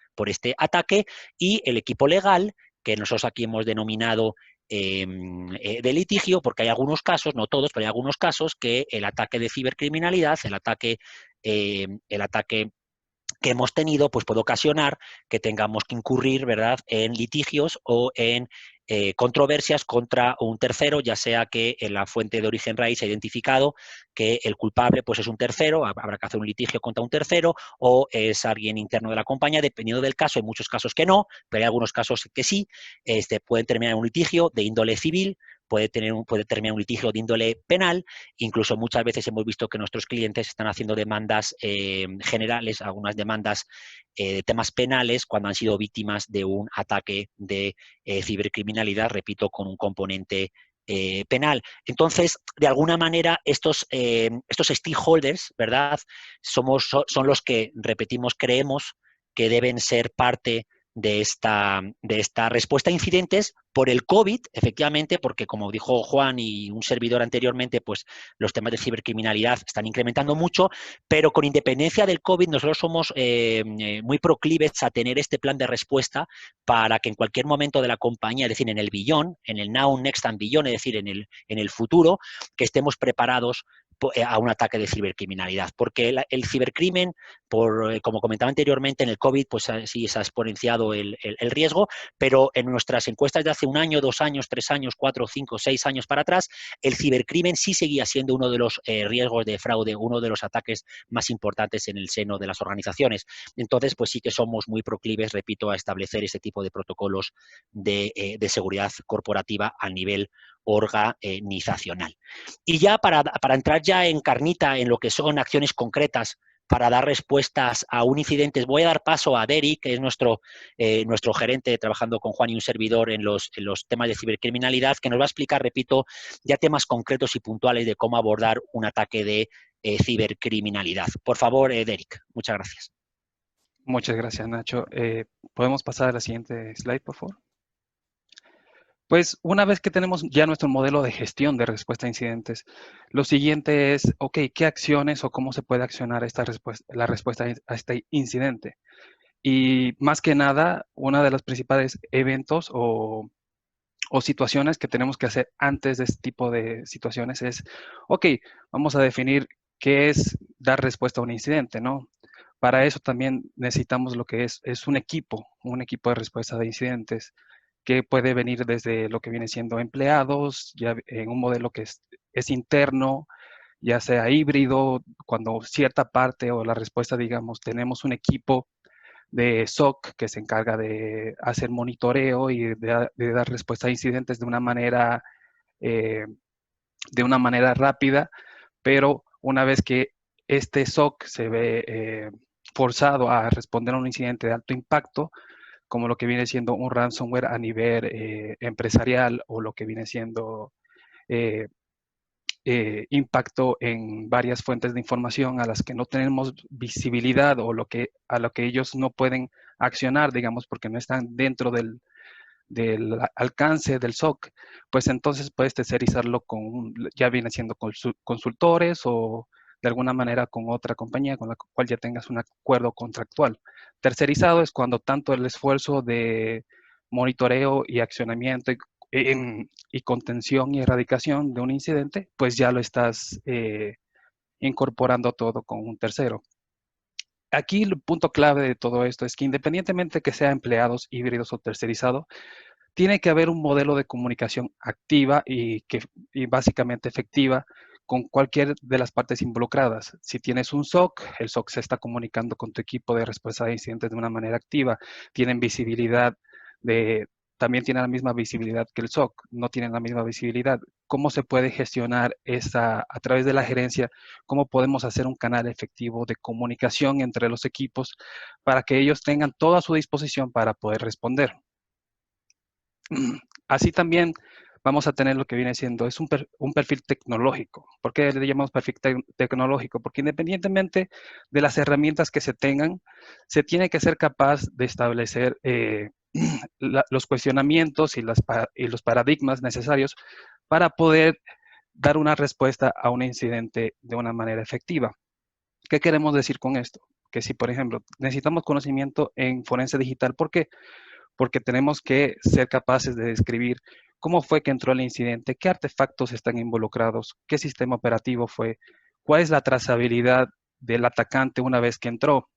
ataque. Y el equipo legal, que nosotros aquí hemos denominado de litigio, porque hay algunos casos, no todos, pero hay algunos casos que el ataque de cibercriminalidad, el ataque que hemos tenido, pues puede ocasionar que tengamos que incurrir, ¿verdad?, en litigios o en controversias contra un tercero, ya sea que en la fuente de origen raíz se ha identificado que el culpable pues es un tercero, habrá que hacer un litigio contra un tercero, o es alguien interno de la compañía, dependiendo del caso. Hay muchos casos que no, pero hay algunos casos que sí. Pueden terminar en un litigio de índole civil, puede terminar un litigio de índole penal. Incluso muchas veces hemos visto que nuestros clientes están haciendo demandas generales, algunas demandas de temas penales cuando han sido víctimas de un ataque de cibercriminalidad, repito, con un componente penal. Entonces, de alguna manera, estos stakeholders, ¿verdad?, son los que, repetimos, creemos que deben ser parte de esta respuesta a incidentes por el COVID, efectivamente, porque como dijo Juan y un servidor anteriormente, pues los temas de cibercriminalidad están incrementando mucho, pero con independencia del COVID nosotros somos muy proclives a tener este plan de respuesta para que en cualquier momento de la compañía, es decir, en el beyond, en el now, next and beyond, es decir, en el futuro, que estemos preparados a un ataque de cibercriminalidad, porque el cibercrimen, como comentaba anteriormente, en el COVID, pues sí se ha exponenciado el riesgo, pero en nuestras encuestas de hace 1 año, 2 años, 3 años, 4, 5, 6 años para atrás, el cibercrimen sí seguía siendo uno de los riesgos de fraude, uno de los ataques más importantes en el seno de las organizaciones. Entonces, pues sí que somos muy proclives, repito, a establecer este tipo de protocolos de seguridad corporativa a nivel organizacional. Y ya para entrar ya en carnita en lo que son acciones concretas para dar respuestas a un incidente, voy a dar paso a Derek, que es nuestro gerente trabajando con Juan y un servidor en los temas de cibercriminalidad, que nos va a explicar, repito, ya temas concretos y puntuales de cómo abordar un ataque de cibercriminalidad. Por favor, Derek, muchas gracias. Muchas gracias, Nacho. ¿Podemos pasar a la siguiente slide, por favor? Pues una vez que tenemos ya nuestro modelo de gestión de respuesta a incidentes, lo siguiente es, ok, ¿qué acciones o cómo se puede accionar la respuesta a este incidente? Y más que nada, una de los principales eventos o situaciones que tenemos que hacer antes de este tipo de situaciones es, ok, vamos a definir qué es dar respuesta a un incidente, ¿no? Para eso también necesitamos lo que es un equipo de respuesta de incidentes, que puede venir desde lo que viene siendo empleados, ya en un modelo que es interno, ya sea híbrido, cuando cierta parte o la respuesta, digamos, tenemos un equipo de SOC que se encarga de hacer monitoreo y de dar respuesta a incidentes de una manera rápida, pero una vez que este SOC se ve forzado a responder a un incidente de alto impacto, como lo que viene siendo un ransomware a nivel empresarial o lo que viene siendo impacto en varias fuentes de información a las que no tenemos visibilidad o a lo que ellos no pueden accionar, digamos, porque no están dentro del del alcance del SOC, pues entonces puedes tercerizarlo con, ya viene siendo consultores o de alguna manera con otra compañía con la cual ya tengas un acuerdo contractual. Tercerizado es cuando tanto el esfuerzo de monitoreo y accionamiento y contención y erradicación de un incidente, pues ya lo estás incorporando todo con un tercero. Aquí el punto clave de todo esto es que independientemente que sea empleados, híbridos o tercerizado, tiene que haber un modelo de comunicación activa y básicamente efectiva con cualquier de las partes involucradas. Si tienes un SOC, el SOC se está comunicando con tu equipo de respuesta de incidentes de una manera activa. Tienen visibilidad también tienen la misma visibilidad que el SOC, no tienen la misma visibilidad. ¿Cómo se puede gestionar a través de la gerencia? ¿Cómo podemos hacer un canal efectivo de comunicación entre los equipos para que ellos tengan todo a su disposición para poder responder? Así también vamos a tener lo que viene siendo, es un perfil tecnológico. ¿Por qué le llamamos perfil tecnológico? Porque independientemente de las herramientas que se tengan, se tiene que ser capaz de establecer los cuestionamientos y los paradigmas necesarios para poder dar una respuesta a un incidente de una manera efectiva. ¿Qué queremos decir con esto? Que si, por ejemplo, necesitamos conocimiento en forense digital, ¿por qué? Porque tenemos que ser capaces de describir cómo fue que entró el incidente, qué artefactos están involucrados, qué sistema operativo fue, cuál es la trazabilidad del atacante una vez que entró.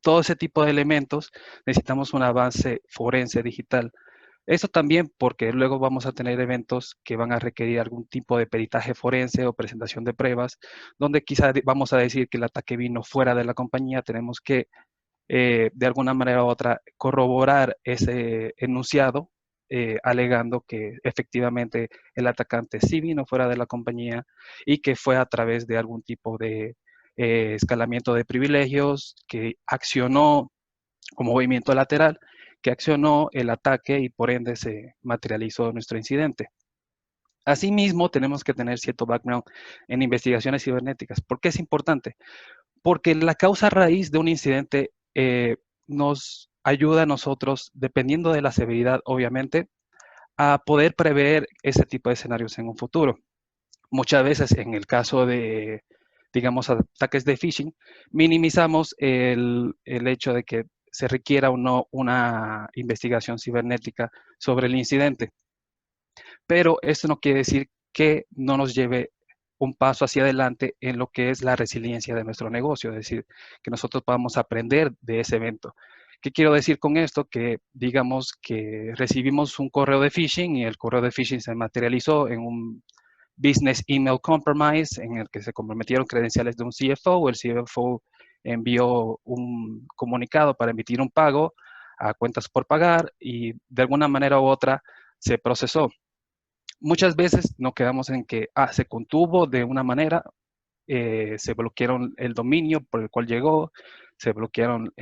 Todo ese tipo de elementos necesitamos una base forense digital. Eso también porque luego vamos a tener eventos que van a requerir algún tipo de peritaje forense o presentación de pruebas, donde quizá vamos a decir que el ataque vino fuera de la compañía, tenemos que de alguna manera u otra corroborar ese enunciado, alegando que efectivamente el atacante sí vino fuera de la compañía y que fue a través de algún tipo de escalamiento de privilegios, que accionó como movimiento lateral, que accionó el ataque y por ende se materializó nuestro incidente. Asimismo, tenemos que tener cierto background en investigaciones cibernéticas. ¿Por qué es importante? Porque la causa raíz de un incidente nos ayuda a nosotros, dependiendo de la severidad, obviamente, a poder prever ese tipo de escenarios en un futuro. Muchas veces, en el caso de, digamos, ataques de phishing, minimizamos el hecho de que se requiera o no una investigación cibernética sobre el incidente. Pero esto no quiere decir que no nos lleve un paso hacia adelante en lo que es la resiliencia de nuestro negocio, es decir, que nosotros podamos aprender de ese evento. ¿Qué quiero decir con esto? Que digamos que recibimos un correo de phishing y el correo de phishing se materializó en un business email compromise en el que se comprometieron credenciales de un CFO, el CFO envió un comunicado para emitir un pago a cuentas por pagar y de alguna manera u otra se procesó. Muchas veces nos quedamos en que se contuvo de una manera, se bloquearon el dominio por el cual llegó, se bloquearon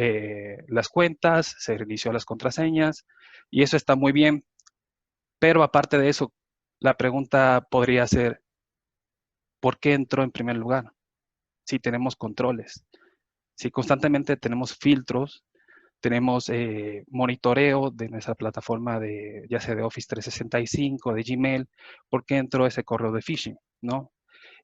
las cuentas, se reinició las contraseñas y eso está muy bien. Pero aparte de eso, la pregunta podría ser, ¿por qué entró en primer lugar? Si tenemos controles, si constantemente tenemos filtros, tenemos monitoreo de nuestra plataforma de, ya sea de Office 365, de Gmail, ¿por qué entró ese correo de phishing? ¿No?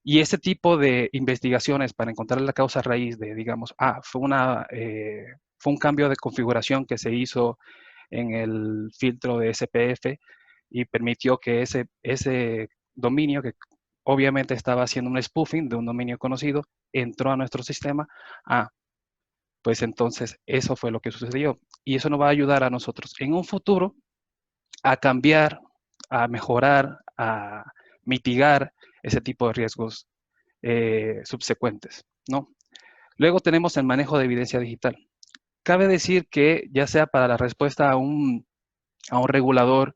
Y ese tipo de investigaciones para encontrar la causa raíz de, digamos, fue un cambio de configuración que se hizo en el filtro de SPF y permitió que ese dominio, que obviamente estaba haciendo un spoofing de un dominio conocido, entró a nuestro sistema. Pues entonces eso fue lo que sucedió. Y eso nos va a ayudar a nosotros en un futuro a cambiar, a mejorar, a mitigar ese tipo de riesgos subsecuentes, ¿no? Luego tenemos el manejo de evidencia digital. Cabe decir que ya sea para la respuesta a un regulador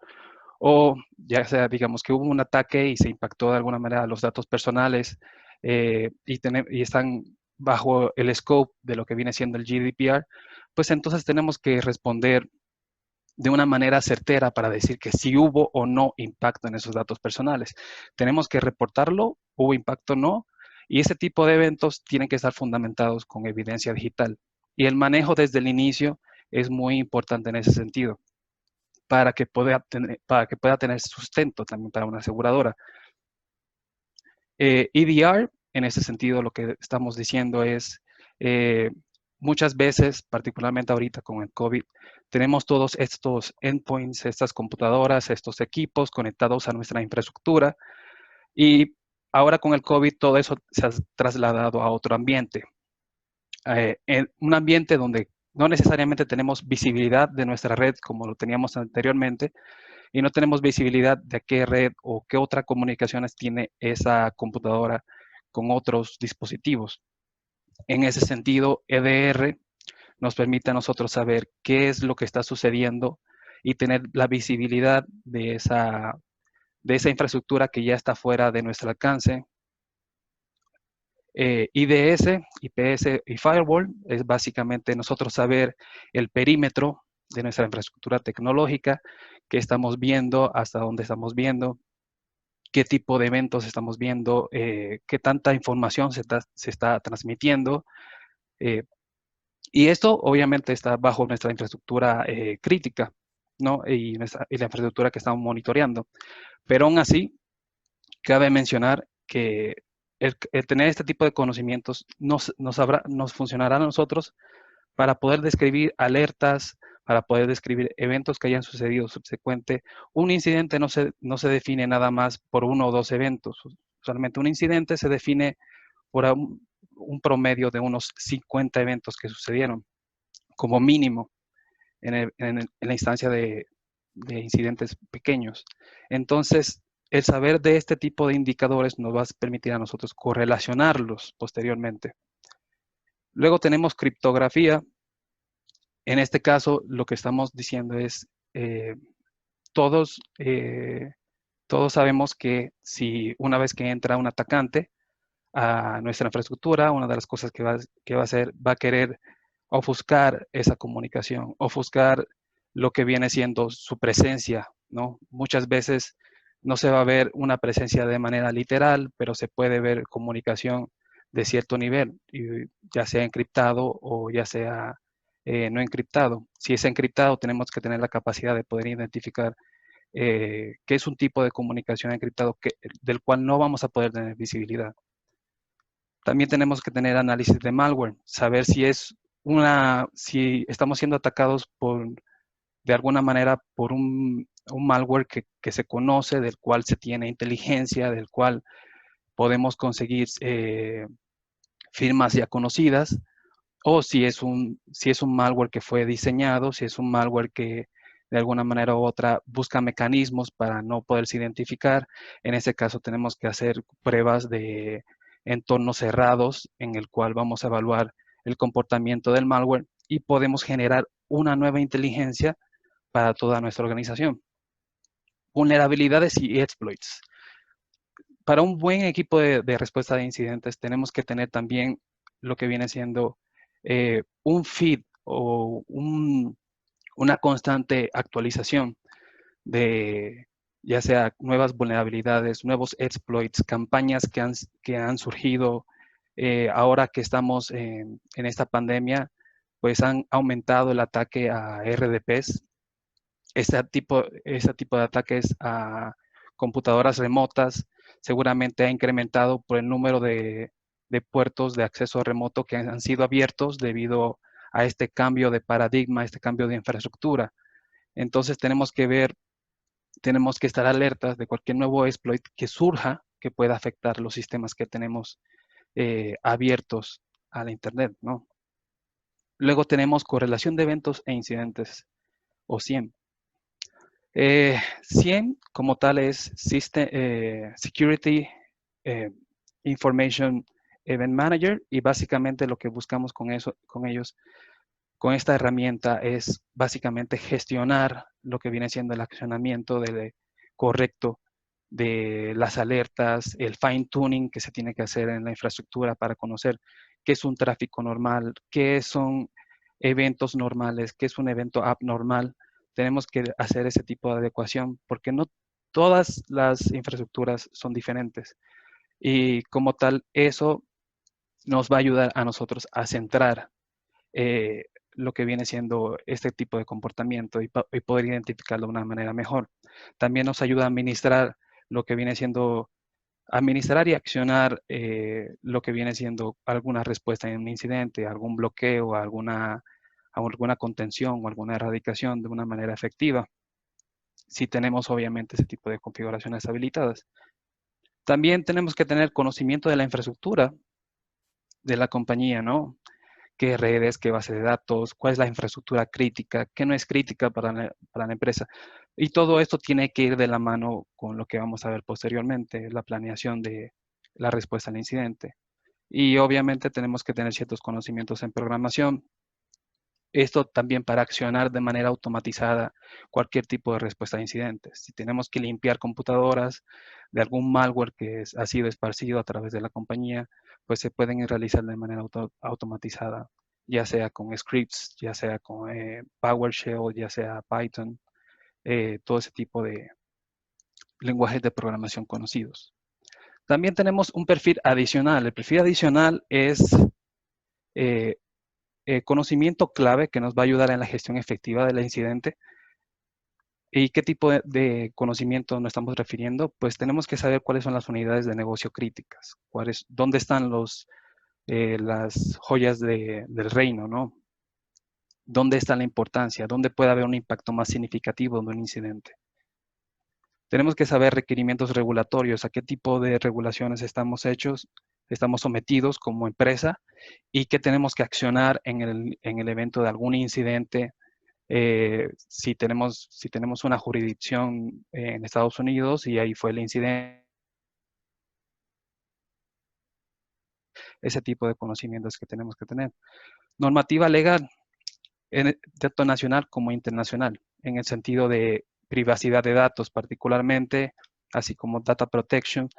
o ya sea, digamos, que hubo un ataque y se impactó de alguna manera los datos personales y están bajo el scope de lo que viene siendo el GDPR, pues entonces tenemos que responder de una manera certera para decir que si hubo o no impacto en esos datos personales. Tenemos que reportarlo, hubo impacto o no, y ese tipo de eventos tienen que estar fundamentados con evidencia digital. Y el manejo desde el inicio es muy importante en ese sentido. para que pueda tener sustento también para una aseguradora. EDR, en ese sentido, lo que estamos diciendo es, muchas veces, particularmente ahorita con el COVID, tenemos todos estos endpoints, estas computadoras, estos equipos conectados a nuestra infraestructura, y ahora con el COVID todo eso se ha trasladado a otro ambiente. En un ambiente donde no necesariamente tenemos visibilidad de nuestra red como lo teníamos anteriormente, y no tenemos visibilidad de qué red o qué otras comunicaciones tiene esa computadora con otros dispositivos. En ese sentido, EDR nos permite a nosotros saber qué es lo que está sucediendo y tener la visibilidad de esa infraestructura que ya está fuera de nuestro alcance. IDS, IPS y Firewall es básicamente nosotros saber el perímetro de nuestra infraestructura tecnológica, qué estamos viendo, hasta dónde estamos viendo, qué tipo de eventos estamos viendo, qué tanta información se está transmitiendo. Y esto obviamente está bajo nuestra infraestructura crítica, ¿no? Y la infraestructura que estamos monitoreando. Pero aún así, cabe mencionar que el tener este tipo de conocimientos nos funcionará a nosotros para poder describir alertas, para poder describir eventos que hayan sucedido subsecuente. Un incidente no se define nada más por uno o dos eventos. Usualmente un incidente se define por un promedio de unos 50 eventos que sucedieron, como mínimo, en la instancia de incidentes pequeños. Entonces, el saber de este tipo de indicadores nos va a permitir a nosotros correlacionarlos posteriormente. Luego tenemos criptografía. En este caso, lo que estamos diciendo es, todos sabemos que si una vez que entra un atacante a nuestra infraestructura, una de las cosas que va a hacer, va a querer ofuscar esa comunicación, ofuscar lo que viene siendo su presencia, ¿no? Muchas veces no se va a ver una presencia de manera literal, pero se puede ver comunicación de cierto nivel, ya sea encriptado o ya sea no encriptado. Si es encriptado, tenemos que tener la capacidad de poder identificar qué es un tipo de comunicación encriptado del cual no vamos a poder tener visibilidad. También tenemos que tener análisis de malware, saber si estamos siendo atacados de alguna manera por un malware que se conoce, del cual se tiene inteligencia, del cual podemos conseguir firmas ya conocidas, o si es un malware que fue diseñado, si es un malware que de alguna manera u otra busca mecanismos para no poderse identificar. En ese caso tenemos que hacer pruebas de entornos cerrados en el cual vamos a evaluar el comportamiento del malware y podemos generar una nueva inteligencia para toda nuestra organización. Vulnerabilidades y exploits. Para un buen equipo de respuesta de incidentes tenemos que tener también lo que viene siendo un feed o una constante actualización de ya sea nuevas vulnerabilidades, nuevos exploits, campañas que han surgido ahora que estamos en esta pandemia, pues han aumentado el ataque a RDPs. Ese tipo de ataques a computadoras remotas seguramente ha incrementado por el número de puertos de acceso remoto que han sido abiertos debido a este cambio de paradigma, este cambio de infraestructura. Entonces tenemos que estar alertas de cualquier nuevo exploit que surja que pueda afectar los sistemas que tenemos abiertos a la Internet, ¿no? Luego tenemos correlación de eventos e incidentes, o SIEM. SIEM como tal es Security Information Event Manager, y básicamente lo que buscamos con esta herramienta es básicamente gestionar lo que viene siendo el accionamiento correcto de las alertas, el fine tuning que se tiene que hacer en la infraestructura para conocer qué es un tráfico normal, qué son eventos normales, qué es un evento abnormal. Tenemos que hacer ese tipo de adecuación porque no todas las infraestructuras son diferentes, y como tal eso nos va a ayudar a nosotros a centrar lo que viene siendo este tipo de comportamiento y poder identificarlo de una manera mejor. También nos ayuda a administrar lo que viene siendo, administrar y accionar lo que viene siendo alguna respuesta en un incidente, algún bloqueo, alguna contención o alguna erradicación de una manera efectiva, si tenemos obviamente ese tipo de configuraciones habilitadas. También tenemos que tener conocimiento de la infraestructura de la compañía, ¿no? Qué redes, qué base de datos, cuál es la infraestructura crítica, qué no es crítica para la empresa. Y todo esto tiene que ir de la mano con lo que vamos a ver posteriormente, la planeación de la respuesta al incidente. Y obviamente tenemos que tener ciertos conocimientos en programación. Esto también para accionar de manera automatizada cualquier tipo de respuesta a incidentes. Si tenemos que limpiar computadoras de algún malware que ha sido esparcido a través de la compañía, pues se pueden realizar de manera automatizada, ya sea con scripts, ya sea con PowerShell, ya sea Python, todo ese tipo de lenguajes de programación conocidos. También tenemos un perfil adicional. El perfil adicional es conocimiento clave que nos va a ayudar en la gestión efectiva del incidente. ¿Y qué tipo de conocimiento nos estamos refiriendo? Pues tenemos que saber cuáles son las unidades de negocio críticas, dónde están las joyas del reino, ¿no? ¿Dónde está la importancia? ¿Dónde puede haber un impacto más significativo de un incidente? Tenemos que saber requerimientos regulatorios, a qué tipo de regulaciones estamos sometidos como empresa y qué tenemos que accionar en el evento de algún incidente. Si tenemos una jurisdicción en Estados Unidos y ahí fue el incidente, ese tipo de conocimientos que tenemos que tener. Normativa legal, tanto nacional como internacional, en el sentido de privacidad de datos particularmente, así como data protection.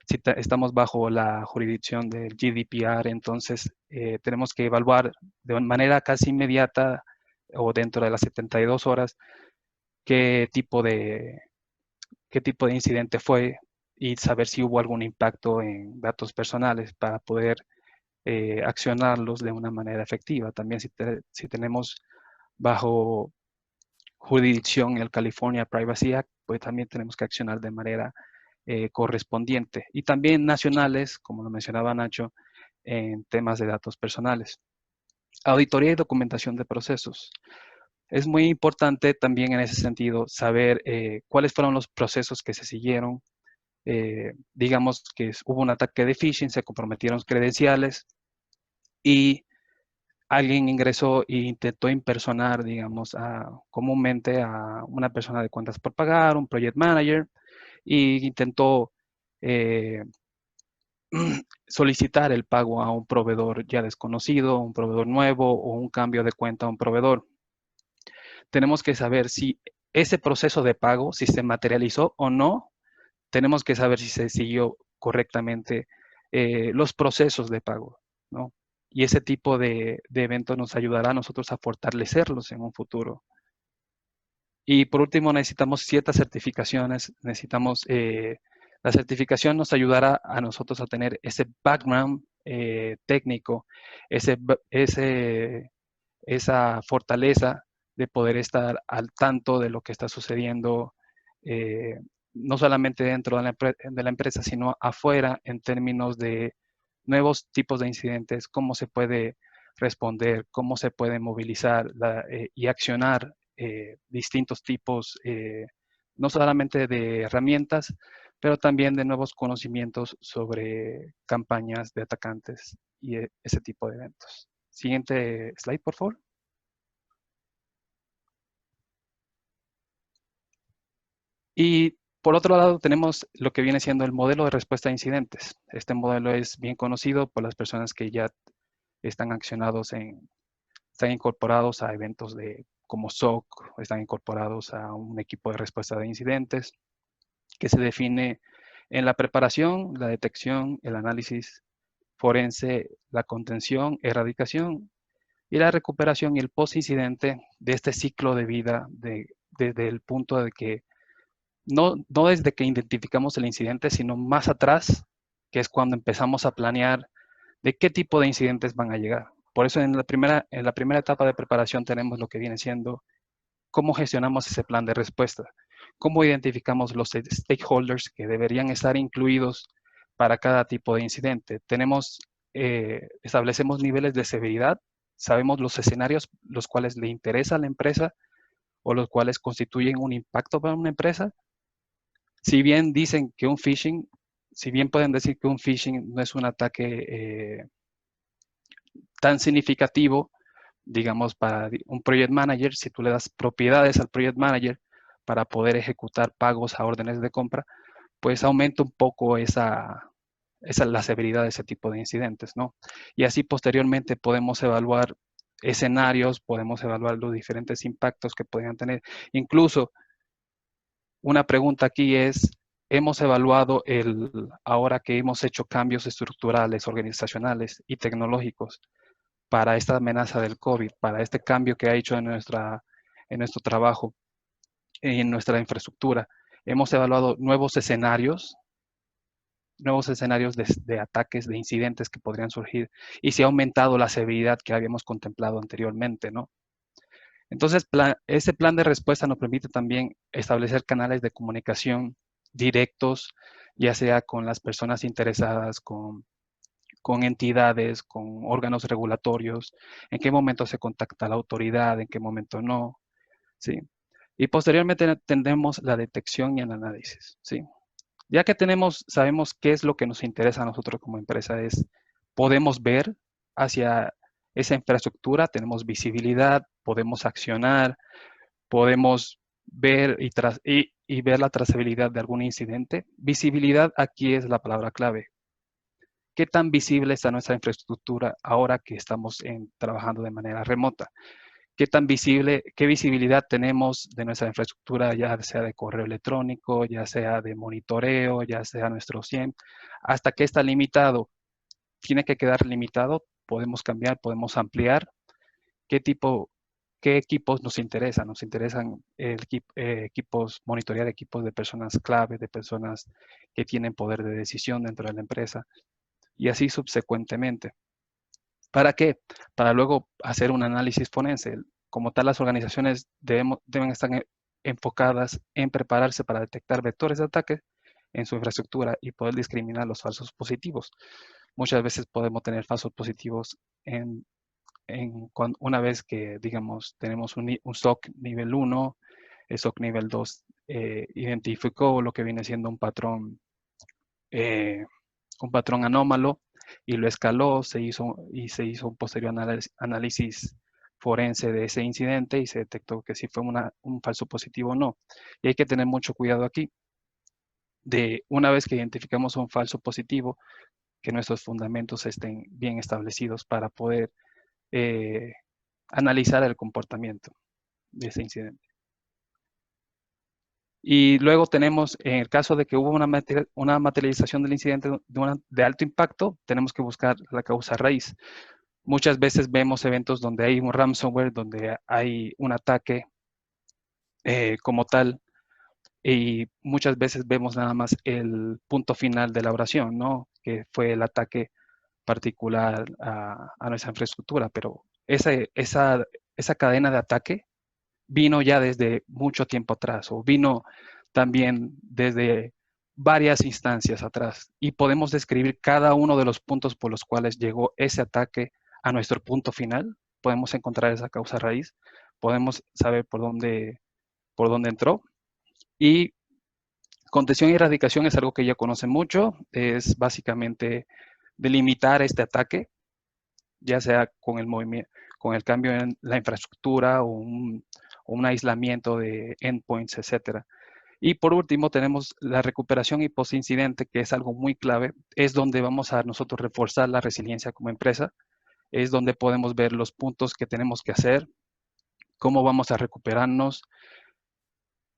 Si estamos bajo la jurisdicción del GDPR, entonces tenemos que evaluar de manera casi inmediata o dentro de las 72 horas qué tipo de incidente fue y saber si hubo algún impacto en datos personales para poder accionarlos de una manera efectiva. También si tenemos bajo jurisdicción el California Privacy Act, pues también tenemos que accionar de manera correspondiente. Y también nacionales, como lo mencionaba Nacho, en temas de datos personales. Auditoría y documentación de procesos. Es muy importante también en ese sentido saber cuáles fueron los procesos que se siguieron. Digamos que hubo un ataque de phishing, se comprometieron credenciales y alguien ingresó e intentó impersonar, digamos, comúnmente a una persona de cuentas por pagar, un project manager, y intentó solicitar el pago a un proveedor ya desconocido, un proveedor nuevo o un cambio de cuenta a un proveedor. Tenemos que saber si ese proceso de pago, si se materializó o no. Tenemos que saber si se siguió correctamente los procesos de pago, ¿no? Y ese tipo de eventos nos ayudará a nosotros a fortalecerlos en un futuro. Y por último, necesitamos ciertas certificaciones. La certificación nos ayudará a nosotros a tener ese background técnico, esa fortaleza de poder estar al tanto de lo que está sucediendo, no solamente dentro de la empresa, sino afuera en términos de nuevos tipos de incidentes, cómo se puede responder, cómo se puede movilizar y accionar distintos tipos, no solamente de herramientas, pero también de nuevos conocimientos sobre campañas de atacantes y ese tipo de eventos. Siguiente slide, por favor. Y por otro lado tenemos lo que viene siendo el modelo de respuesta a incidentes. Este modelo es bien conocido por las personas que ya están están incorporados a eventos como SOC, están incorporados a un equipo de respuesta de incidentes, que se define en la preparación, la detección, el análisis forense, la contención, erradicación y la recuperación y el post-incidente de este ciclo de vida desde el punto de que no desde que identificamos el incidente, sino más atrás, que es cuando empezamos a planear de qué tipo de incidentes van a llegar. Por eso en la primera etapa de preparación tenemos lo que viene siendo cómo gestionamos ese plan de respuesta, cómo identificamos los stakeholders que deberían estar incluidos para cada tipo de incidente. Establecemos niveles de severidad, sabemos los escenarios los cuales le interesa a la empresa o los cuales constituyen un impacto para una empresa. Si bien pueden decir que un phishing no es un ataque tan significativo, digamos, para un project manager, si tú le das propiedades al project manager para poder ejecutar pagos a órdenes de compra, pues aumenta un poco la severidad de ese tipo de incidentes, ¿no? Y así posteriormente podemos evaluar escenarios, podemos evaluar los diferentes impactos que podrían tener. Incluso, una pregunta aquí es, hemos evaluado ahora que hemos hecho cambios estructurales, organizacionales y tecnológicos para esta amenaza del COVID, para este cambio que ha hecho en nuestro trabajo, en nuestra infraestructura. Hemos evaluado nuevos escenarios de ataques, de incidentes que podrían surgir, y se ha aumentado la severidad que habíamos contemplado anteriormente, ¿no? Entonces, ese plan de respuesta nos permite también establecer canales de comunicación directos, ya sea con las personas interesadas, con entidades, con órganos regulatorios, en qué momento se contacta a la autoridad, en qué momento no, ¿sí? Y posteriormente tendremos la detección y el análisis, ¿sí? Ya que sabemos qué es lo que nos interesa a nosotros como empresa, podemos ver hacia esa infraestructura, tenemos visibilidad, podemos accionar, podemos ver y ver la trazabilidad de algún incidente. Visibilidad aquí es la palabra clave. ¿Qué tan visible está nuestra infraestructura ahora que estamos trabajando de manera remota? ¿Qué visibilidad tenemos de nuestra infraestructura, ya sea de correo electrónico, ya sea de monitoreo, ya sea nuestro SIEM? ¿Hasta qué está limitado? ¿Tiene que quedar limitado? ¿Podemos cambiar? ¿Podemos ampliar? ¿Qué equipos nos interesan? Nos interesan monitorear equipos de personas clave, de personas que tienen poder de decisión dentro de la empresa, y así subsecuentemente. ¿Para qué? Para luego hacer un análisis forense. Como tal, las organizaciones deben estar enfocadas en prepararse para detectar vectores de ataque en su infraestructura y poder discriminar los falsos positivos. Muchas veces podemos tener falsos positivos una vez que, digamos, tenemos un SOC nivel 1, el SOC nivel 2 identificó lo que viene siendo un patrón anómalo y lo escaló, se hizo un posterior análisis forense de ese incidente y se detectó que sí fue un falso positivo o no. Y hay que tener mucho cuidado aquí. Una vez que identificamos un falso positivo, que nuestros fundamentos estén bien establecidos para poder analizar el comportamiento de ese incidente. Y luego tenemos, en el caso de que hubo una materialización del incidente de alto impacto, tenemos que buscar la causa raíz. Muchas veces vemos eventos donde hay un ransomware, donde hay un ataque como tal, y muchas veces vemos nada más el punto final de la oración, ¿no? Que fue el ataque particular a nuestra infraestructura, pero esa cadena de ataque vino ya desde mucho tiempo atrás, o vino también desde varias instancias atrás, y podemos describir cada uno de los puntos por los cuales llegó ese ataque a nuestro punto final. Podemos encontrar esa causa raíz, podemos saber por dónde entró. Y contención y erradicación es algo que ya conocen mucho, es básicamente delimitar este ataque, ya sea con el movimiento, con el cambio en la infraestructura o un aislamiento de endpoints, etcétera. Y por último tenemos la recuperación y post-incidente, que es algo muy clave. Es donde vamos a nosotros reforzar la resiliencia como empresa. Es donde podemos ver los puntos que tenemos que hacer, cómo vamos a recuperarnos,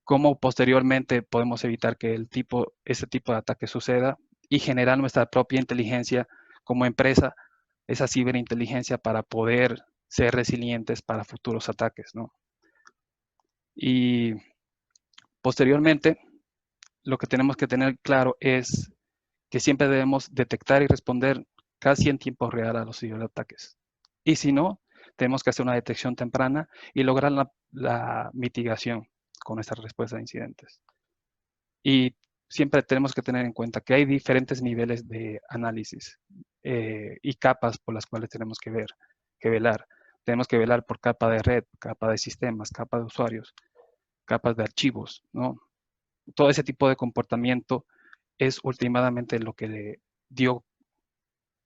cómo posteriormente podemos evitar que ese tipo de ataque suceda y generar nuestra propia inteligencia como empresa, esa ciberinteligencia para poder ser resilientes para futuros ataques, ¿no? Y posteriormente, lo que tenemos que tener claro es que siempre debemos detectar y responder casi en tiempo real a los ciberataques. Y si no, tenemos que hacer una detección temprana y lograr la mitigación con esta respuesta de incidentes. Y siempre tenemos que tener en cuenta que hay diferentes niveles de análisis y capas por las cuales tenemos que velar. Tenemos que velar por capa de red, capa de sistemas, capa de usuarios, capas de archivos, ¿no? Todo ese tipo de comportamiento es últimamente lo que le dio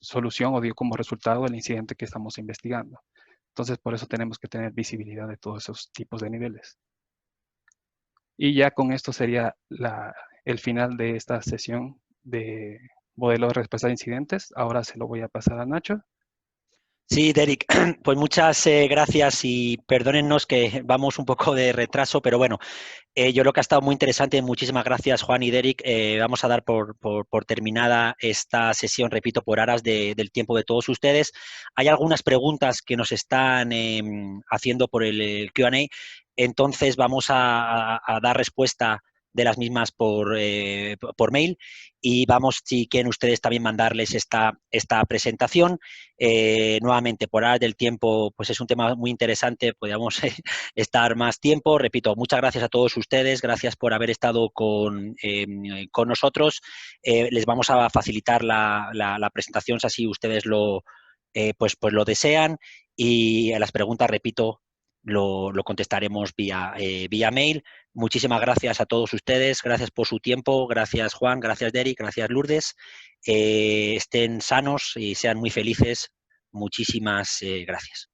solución o dio como resultado el incidente que estamos investigando. Entonces, por eso tenemos que tener visibilidad de todos esos tipos de niveles. Y ya con esto sería el final de esta sesión de modelo de respuesta a incidentes. Ahora se lo voy a pasar a Nacho. Sí, Derek, pues muchas gracias y perdónennos que vamos un poco de retraso, pero bueno, yo creo que ha estado muy interesante. Muchísimas gracias, Juan y Derek. Vamos a dar por terminada esta sesión, repito, por aras del tiempo de todos ustedes. Hay algunas preguntas que nos están haciendo por el Q&A, entonces vamos a dar respuesta de las mismas por mail y vamos, si quieren ustedes también mandarles esta presentación. Nuevamente, por aras del tiempo, pues es un tema muy interesante, podríamos estar más tiempo. Repito, muchas gracias a todos ustedes, gracias por haber estado con nosotros. Les vamos a facilitar la presentación si así ustedes pues lo desean, y a las preguntas, repito, lo contestaremos vía mail. Muchísimas gracias a todos ustedes, gracias por su tiempo, gracias Juan, gracias Derek, gracias Lourdes. Estén sanos y sean muy felices. Muchísimas gracias.